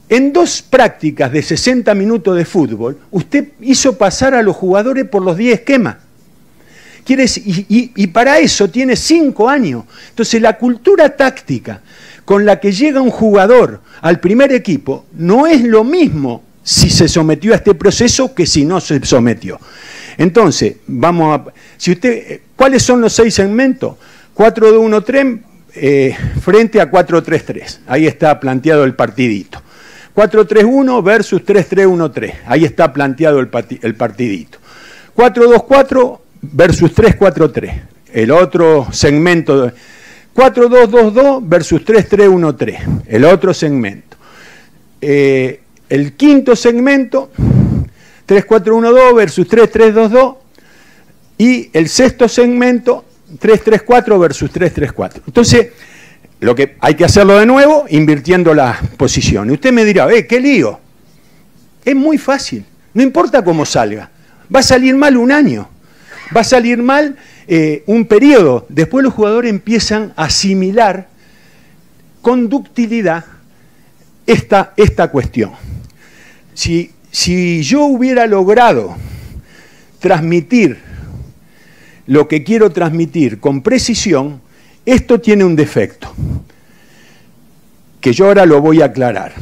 en 2 prácticas de 60 minutos de fútbol, usted hizo pasar a los jugadores por los 10 esquemas. Y para eso tiene 5 años. Entonces la cultura táctica con la que llega un jugador al primer equipo no es lo mismo si se sometió a este proceso que si no se sometió. Entonces, ¿cuáles son los 6 segmentos? 4-2-1-3 frente a 4-3-3. Ahí está planteado el partidito. 4-3-1 versus 3-3-1-3. Ahí está planteado el partidito. 4-2-4 versus 3-4-3. El otro segmento. 4-2-2-2 versus 3-3-1-3. El otro segmento. El quinto segmento, 3-4-1-2 versus 3-3-2-2. Y el sexto segmento, 3-3-4 versus 3-3-4. Entonces, lo que hay que hacerlo de nuevo, invirtiendo las posiciones. Usted me dirá, qué lío. Es muy fácil, no importa cómo salga. Va a salir mal un año, va a salir mal un periodo. Después los jugadores empiezan a asimilar con ductilidad esta cuestión. Si yo hubiera logrado transmitir lo que quiero transmitir con precisión, esto tiene un defecto, que yo ahora lo voy a aclarar.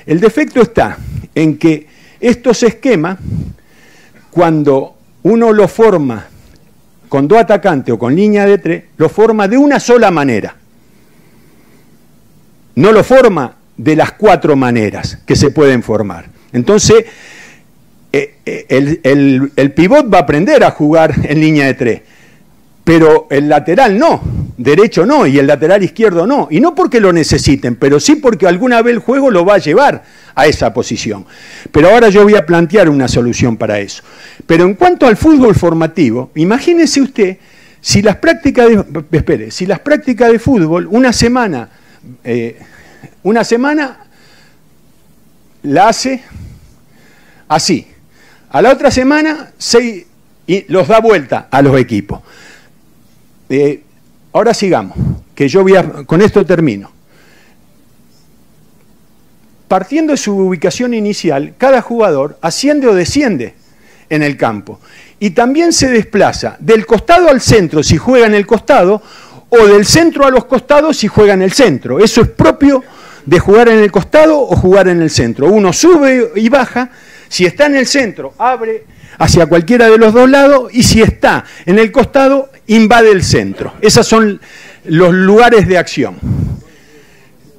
El defecto está en que estos esquemas, cuando uno lo forma con 2 atacantes o con línea de 3, lo forma de una sola manera. No lo forma de las 4 maneras que se pueden formar. Entonces, el pivot va a aprender a jugar en línea de 3. pero el lateral no, derecho no, y el lateral izquierdo no. Y no porque lo necesiten, pero sí porque alguna vez el juego lo va a llevar a esa posición. Pero ahora yo voy a plantear una solución para eso. Pero en cuanto al fútbol formativo, imagínese usted, si las prácticas de fútbol, una semana la hace así, a la otra semana y los da vuelta a los equipos. Ahora sigamos, que yo con esto termino. Partiendo de su ubicación inicial, cada jugador asciende o desciende en el campo. Y también se desplaza del costado al centro si juega en el costado, o del centro a los costados si juega en el centro. Eso es propio de jugar en el costado o jugar en el centro. Uno sube y baja, si está en el centro, abre hacia cualquiera de los dos lados, y si está en el costado, invade el centro. Esos son los lugares de acción.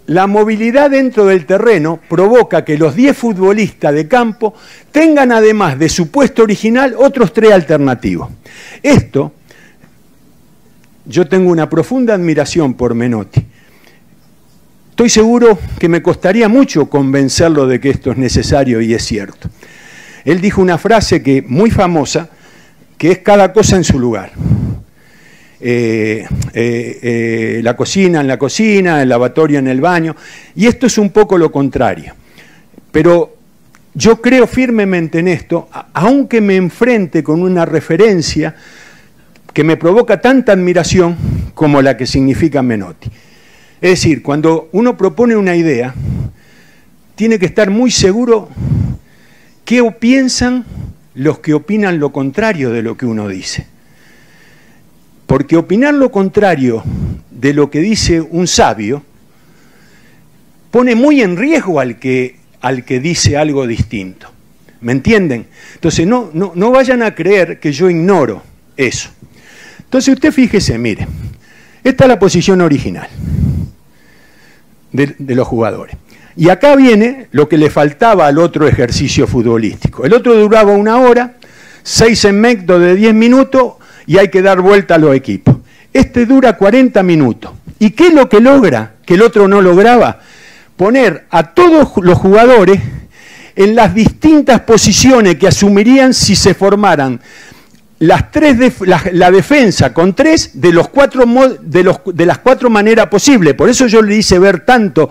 La movilidad dentro del terreno provoca que los 10 futbolistas de campo tengan, además de su puesto original, otros 3 alternativos. Esto, yo tengo una profunda admiración por Menotti. Estoy seguro que me costaría mucho convencerlo de que esto es necesario y es cierto. Él dijo una frase muy famosa, que es cada cosa en su lugar. La cocina en la cocina, el lavatorio en el baño, y esto es un poco lo contrario. Pero yo creo firmemente en esto, aunque me enfrente con una referencia que me provoca tanta admiración como la que significa Menotti. Es decir, cuando uno propone una idea, tiene que estar muy seguro qué piensan los que opinan lo contrario de lo que uno dice. Porque opinar lo contrario de lo que dice un sabio pone muy en riesgo al que dice algo distinto. ¿Me entienden? Entonces no vayan a creer que yo ignoro eso. Entonces usted fíjese, mire, esta es la posición original de los jugadores. Y acá viene lo que le faltaba al otro ejercicio futbolístico. El otro duraba 1 hora, 6 segmentos de 10 minutos, y hay que dar vuelta a los equipos. Este dura 40 minutos. ¿Y qué es lo que logra? Que el otro no lograba. Poner a todos los jugadores en las distintas posiciones que asumirían si se formaran la defensa con 3 de las 4 maneras posibles. Por eso yo le hice ver tanto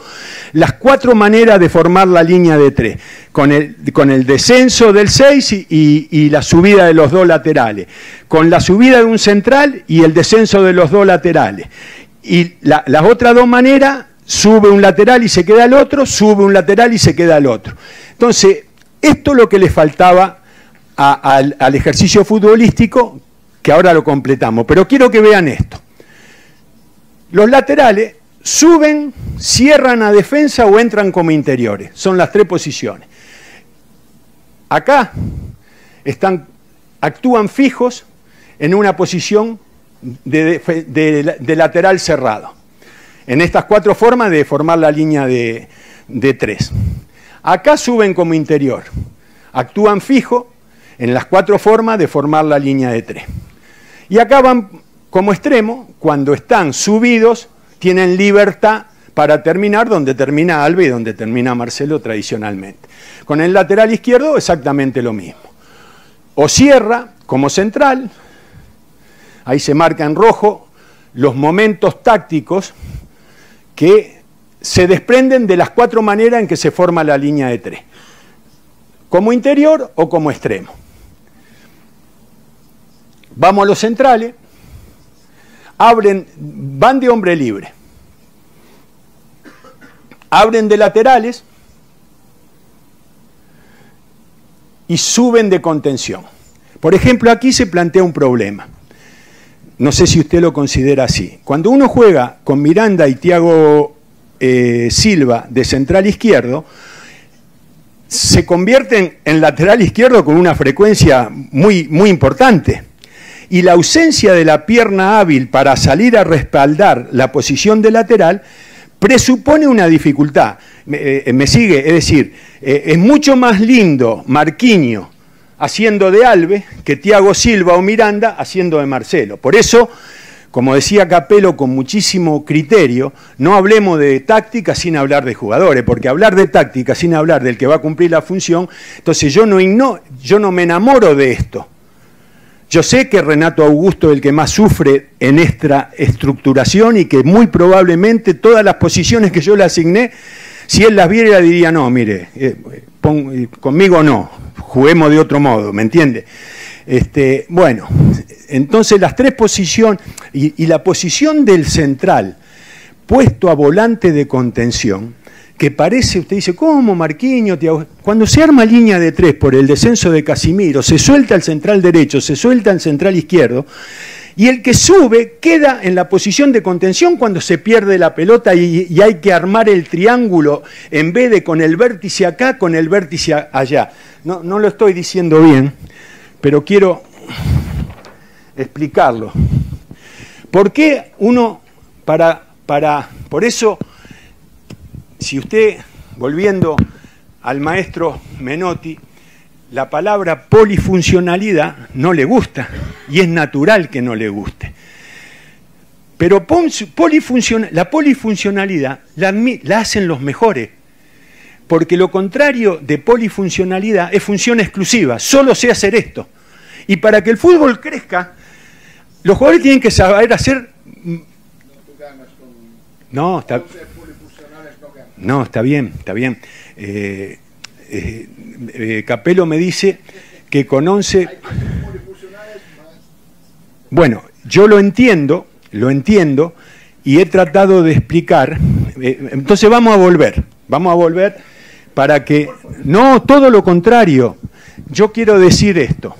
las 4 maneras de formar la línea de 3, con el descenso del 6 y la subida de los 2 laterales, con la subida de un central y el descenso de los 2 laterales. Y las otras 2 maneras, sube un lateral y se queda el otro, sube un lateral y se queda el otro. Entonces, esto es lo que le faltaba al ejercicio futbolístico, que ahora lo completamos. Pero quiero que vean esto. Los laterales suben, cierran a defensa o entran como interiores. Son las 3 posiciones. Acá actúan fijos en una posición de lateral cerrado. En estas 4 formas de formar la línea de 3. Acá suben como interior. Actúan fijo en las 4 formas de formar la línea de 3. Y acá van como extremo, cuando están subidos, tienen libertad para terminar donde termina Alba y donde termina Marcelo tradicionalmente. Con el lateral izquierdo exactamente lo mismo. O cierra como central, ahí se marca en rojo los momentos tácticos que se desprenden de las 4 maneras en que se forma la línea de 3. Como interior o como extremo. Vamos a los centrales, van de hombre libre, abren de laterales y suben de contención. Por ejemplo, aquí se plantea un problema. No sé si usted lo considera así. Cuando uno juega con Miranda y Thiago Silva de central izquierdo, se convierten en lateral izquierdo con una frecuencia muy, muy importante. Y la ausencia de la pierna hábil para salir a respaldar la posición de lateral presupone una dificultad. ¿Me sigue? Es decir, es mucho más lindo Marquinhos haciendo de Alves que Thiago Silva o Miranda haciendo de Marcelo. Por eso, como decía Capello con muchísimo criterio, no hablemos de táctica sin hablar de jugadores, porque hablar de táctica sin hablar del que va a cumplir la función, entonces yo no me enamoro de esto. Yo sé que Renato Augusto es el que más sufre en esta estructuración y que muy probablemente todas las posiciones que yo le asigné, si él las viera diría, no, mire, conmigo no, juguemos de otro modo, ¿me entiende? Bueno, entonces las tres posiciones, y la posición del central puesto a volante de contención, que parece, usted dice, ¿cómo Marquinhos? Cuando se arma línea de tres por el descenso de Casimiro, se suelta el central derecho, se suelta el central izquierdo, y el que sube queda en la posición de contención cuando se pierde la pelota y hay que armar el triángulo en vez de con el vértice acá, con el vértice allá. No lo estoy diciendo bien, pero quiero explicarlo. ¿Por qué uno, por eso, si usted, volviendo al maestro Menotti, la palabra polifuncionalidad no le gusta, y es natural que no le guste. Pero la polifuncionalidad la hacen los mejores, porque lo contrario de polifuncionalidad es función exclusiva, solo sé hacer esto. Y para que el fútbol crezca, los jugadores tienen que saber hacer... No, está bien, está bien. Capello me dice que con 11... Bueno, yo lo entiendo y he tratado de explicar. Entonces vamos a volver para que... No, todo lo contrario. Yo quiero decir esto.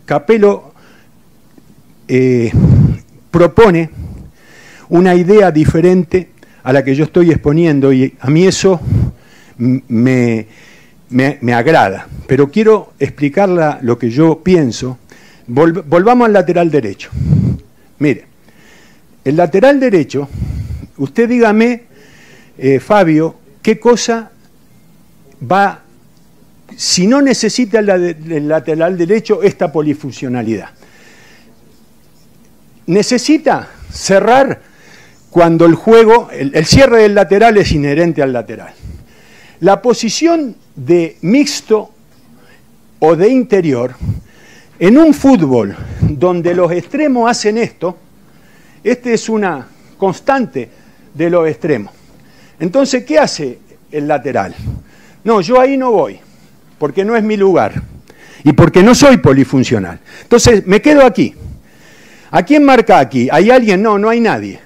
Capello propone una idea diferente a la que yo estoy exponiendo y a mí eso me agrada. Pero quiero explicar lo que yo pienso. Volvamos al lateral derecho. Mire, el lateral derecho, usted dígame, Fabio, qué cosa va, si no necesita el lateral derecho, esta polifuncionalidad. Necesita cerrar cuando el juego, el cierre del lateral es inherente al lateral. La posición de mixto o de interior, en un fútbol donde los extremos hacen esto, es una constante de los extremos. Entonces, ¿qué hace el lateral? No, yo ahí no voy, porque no es mi lugar y porque no soy polifuncional. Entonces, me quedo aquí. ¿A quién marca aquí? ¿Hay alguien? No, no hay nadie.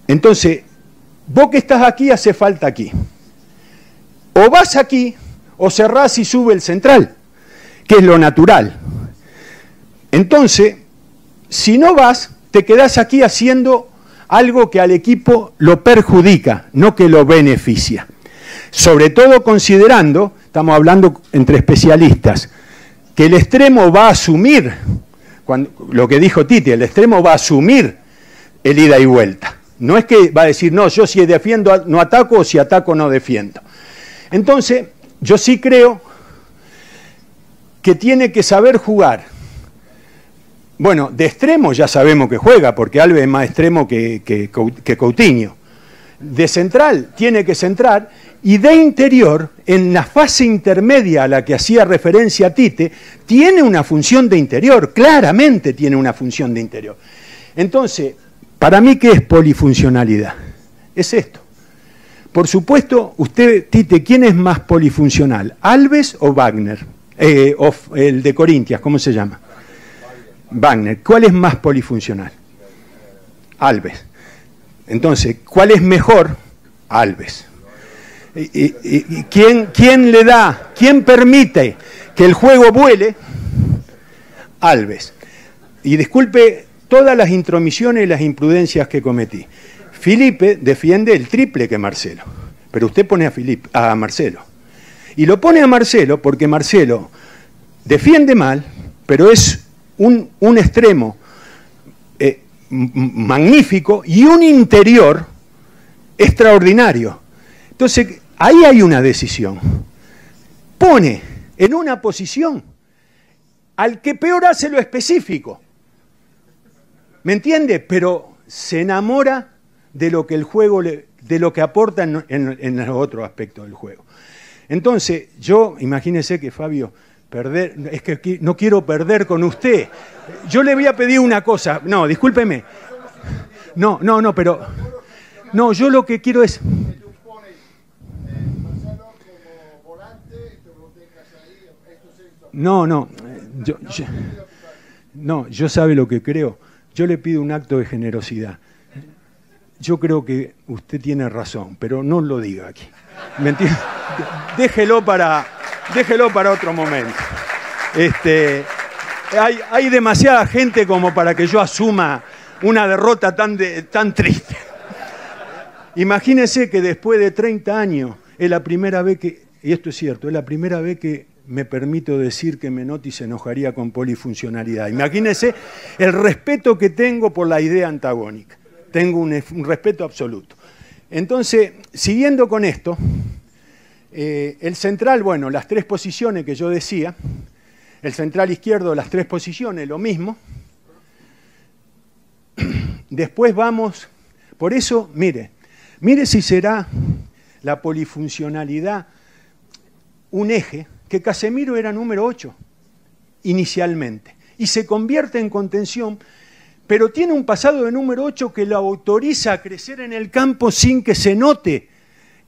Entonces, vos que estás aquí, hace falta aquí. O vas aquí, o cerrás y sube el central, que es lo natural. Entonces, si no vas, te quedás aquí haciendo algo que al equipo lo perjudica, no que lo beneficia. Sobre todo considerando, estamos hablando entre especialistas, que el extremo va a asumir, lo que dijo Tite, el extremo va a asumir el ida y vuelta. No es que va a decir, no, yo si defiendo no ataco o si ataco no defiendo. Entonces, yo sí creo que tiene que saber jugar. Bueno, de extremo ya sabemos que juega, porque Alves es más extremo que Coutinho. De central tiene que centrar, y de interior, en la fase intermedia a la que hacía referencia Tite, tiene una función de interior, claramente tiene una función de interior. Entonces, para mí, ¿qué es polifuncionalidad? Es esto. Por supuesto, usted, Tite, ¿quién es más polifuncional? ¿Alves o Wagner? O el de Corinthians, ¿cómo se llama? Wagner. ¿Cuál es más polifuncional? Alves. Entonces, ¿cuál es mejor? Alves. ¿Quién le da, quién permite que el juego vuele? Alves. Y disculpe todas las intromisiones y las imprudencias que cometí. Felipe defiende el triple que Marcelo, pero usted pone a Marcelo. Y lo pone a Marcelo porque Marcelo defiende mal, pero es un extremo magnífico y un interior extraordinario. Entonces, ahí hay una decisión. Pone en una posición al que peor hace lo específico. ¿Me entiende? Pero se enamora de lo que el juego, de lo que aporta en los otros aspectos del juego. Entonces, imagínese que Fabio, es que no quiero perder con usted. Yo le voy a pedir una cosa. No, discúlpeme. No, pero... No, yo lo que quiero es... No, yo sabe lo que creo. Yo le pido un acto de generosidad. Yo creo que usted tiene razón, pero no lo diga aquí. ¿Me entiende? Déjelo para otro momento. Hay demasiada gente como para que yo asuma una derrota tan triste. Imagínese que después de 30 años, es la primera vez que, y esto es cierto, es la primera vez que me permito decir que Menotti se enojaría con polifuncionalidad. Imagínese el respeto que tengo por la idea antagónica. Tengo un respeto absoluto. Entonces, siguiendo con esto, el central, bueno, las tres posiciones que yo decía, el central izquierdo, las tres posiciones, lo mismo. Después vamos, por eso, mire si será la polifuncionalidad un eje, que Casemiro era número 8 inicialmente, y se convierte en contención, pero tiene un pasado de número 8 que lo autoriza a crecer en el campo sin que se note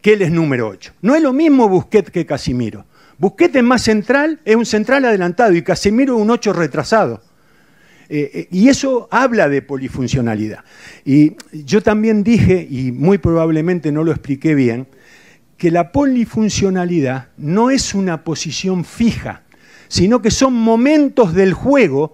que él es número 8. No es lo mismo Busquets que Casemiro. Busquets es más central, es un central adelantado, y Casemiro es un 8 retrasado. Y eso habla de polifuncionalidad. Y yo también dije, y muy probablemente no lo expliqué bien, que la polifuncionalidad no es una posición fija, sino que son momentos del juego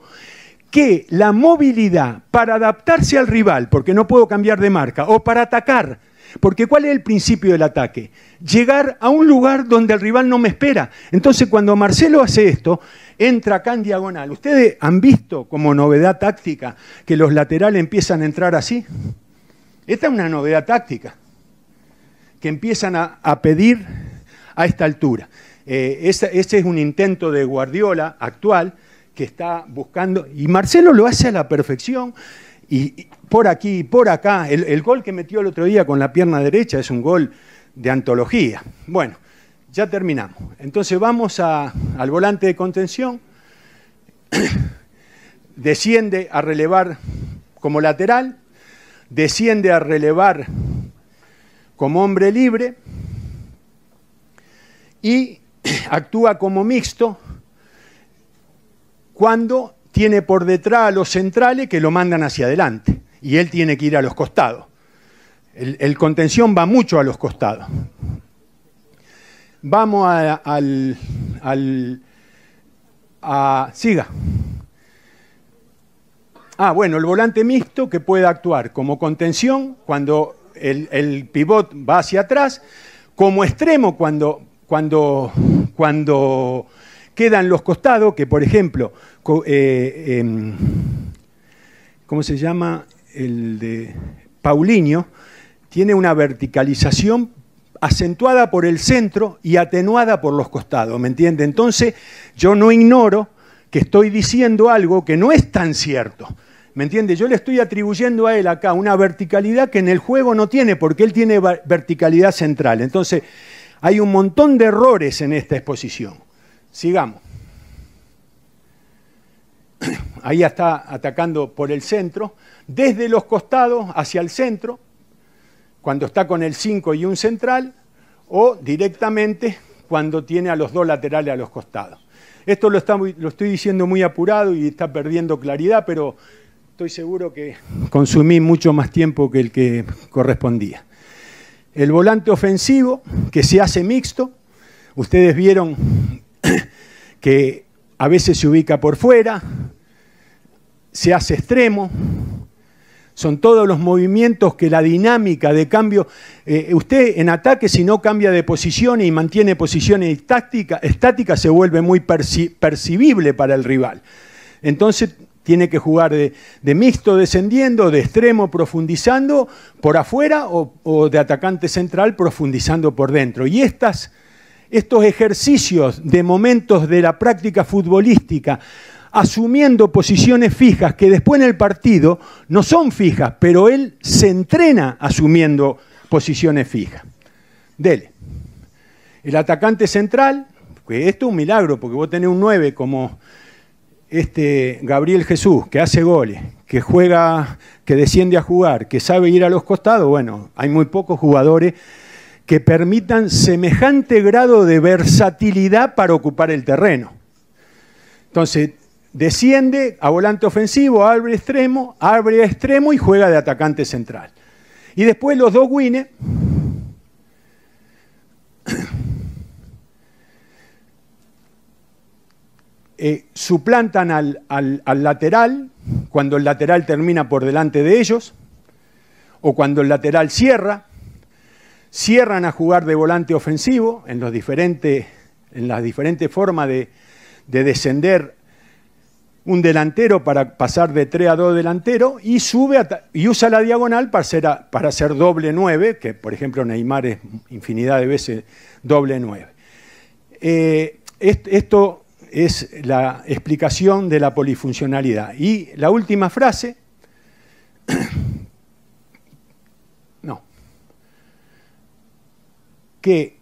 que la movilidad para adaptarse al rival, porque no puedo cambiar de marca, o para atacar, porque ¿cuál es el principio del ataque? Llegar a un lugar donde el rival no me espera. Entonces, cuando Marcelo hace esto, entra acá en diagonal. ¿Ustedes han visto como novedad táctica que los laterales empiezan a entrar así? Esta es una novedad táctica, que empiezan a pedir a esta altura. Ese es un intento de Guardiola actual, que está buscando, y Marcelo lo hace a la perfección, y por aquí y por acá, el gol que metió el otro día con la pierna derecha es un gol de antología. Bueno, ya terminamos. Entonces vamos al volante de contención, desciende a relevar como lateral, desciende a relevar como hombre libre y actúa como mixto cuando tiene por detrás a los centrales que lo mandan hacia adelante y él tiene que ir a los costados. El contención va mucho a los costados. Vamos siga. Bueno, el volante mixto que puede actuar como contención cuando el pivot va hacia atrás, como extremo cuando quedan los costados, que por ejemplo, ¿cómo se llama? El de Paulinho, tiene una verticalización acentuada por el centro y atenuada por los costados, ¿me entiende? Entonces, yo no ignoro que estoy diciendo algo que no es tan cierto, ¿me entiende? Yo le estoy atribuyendo a él acá una verticalidad que en el juego no tiene, porque él tiene verticalidad central. Entonces, hay un montón de errores en esta exposición. Sigamos. Ahí está atacando por el centro, desde los costados hacia el centro, cuando está con el 5 y un central, o directamente cuando tiene a los dos laterales a los costados. Esto lo estoy diciendo muy apurado y está perdiendo claridad, pero estoy seguro que consumí mucho más tiempo que el que correspondía. El volante ofensivo, que se hace mixto, ustedes vieron que a veces se ubica por fuera, se hace extremo, son todos los movimientos que la dinámica de cambio, usted en ataque si no cambia de posición y mantiene posiciones estáticas se vuelve muy percibible para el rival. Entonces Tiene que jugar de mixto descendiendo, de extremo profundizando por afuera o de atacante central profundizando por dentro. Y estos ejercicios de momentos de la práctica futbolística, asumiendo posiciones fijas que después en el partido no son fijas, pero él se entrena asumiendo posiciones fijas. Dele. El atacante central, que esto es un milagro, porque vos tenés un 9 como Gabriel Jesús, que hace goles, que juega, que desciende a jugar, que sabe ir a los costados. Bueno, hay muy pocos jugadores que permitan semejante grado de versatilidad para ocupar el terreno. Entonces, desciende a volante ofensivo, abre extremo y juega de atacante central. Y después los dos wines suplantan al lateral cuando el lateral termina por delante de ellos o cuando el lateral cierran a jugar de volante ofensivo en las diferentes formas de descender un delantero para pasar de 3 a 2 delantero y usa la diagonal para hacer doble 9, que por ejemplo Neymar es infinidad de veces doble 9. Esto es la explicación de la polifuncionalidad. Y la última frase, que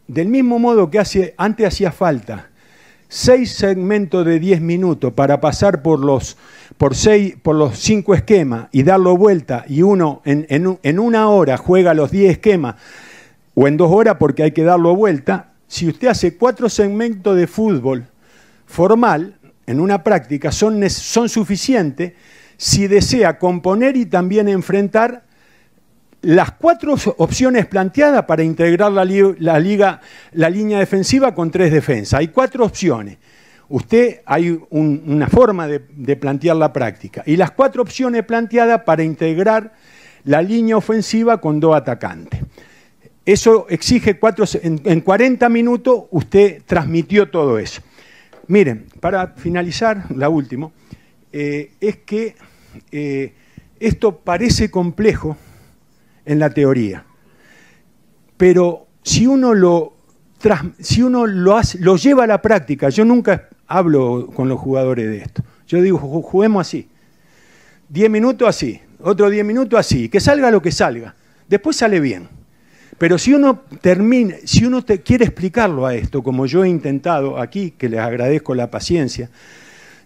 del mismo modo que antes hacía falta 6 segmentos de 10 minutos para pasar por los 5 esquemas y darlo vuelta, y uno en una hora juega los 10 esquemas, o en 2 horas porque hay que darlo vuelta. Si usted hace 4 segmentos de fútbol formal en una práctica, son suficientes si desea componer y también enfrentar las 4 opciones planteadas para integrar la línea defensiva con 3 defensas. Hay 4 opciones. Hay una forma de plantear la práctica. Y las 4 opciones planteadas para integrar la línea ofensiva con 2 atacantes. Eso exige en 40 minutos usted transmitió todo eso. Miren, para finalizar, la última, es que esto parece complejo en la teoría, pero si uno lo lleva a la práctica, yo nunca hablo con los jugadores de esto, yo digo, juguemos así, 10 minutos así, otros 10 minutos así, que salga lo que salga, después sale bien. Pero si uno quiere explicarlo a esto, como yo he intentado aquí, que les agradezco la paciencia,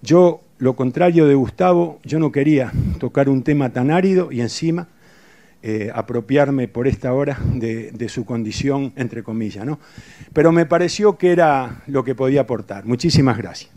yo, lo contrario de Gustavo, yo no quería tocar un tema tan árido y encima apropiarme por esta hora de su condición, entre comillas, ¿no? Pero me pareció que era lo que podía aportar. Muchísimas gracias.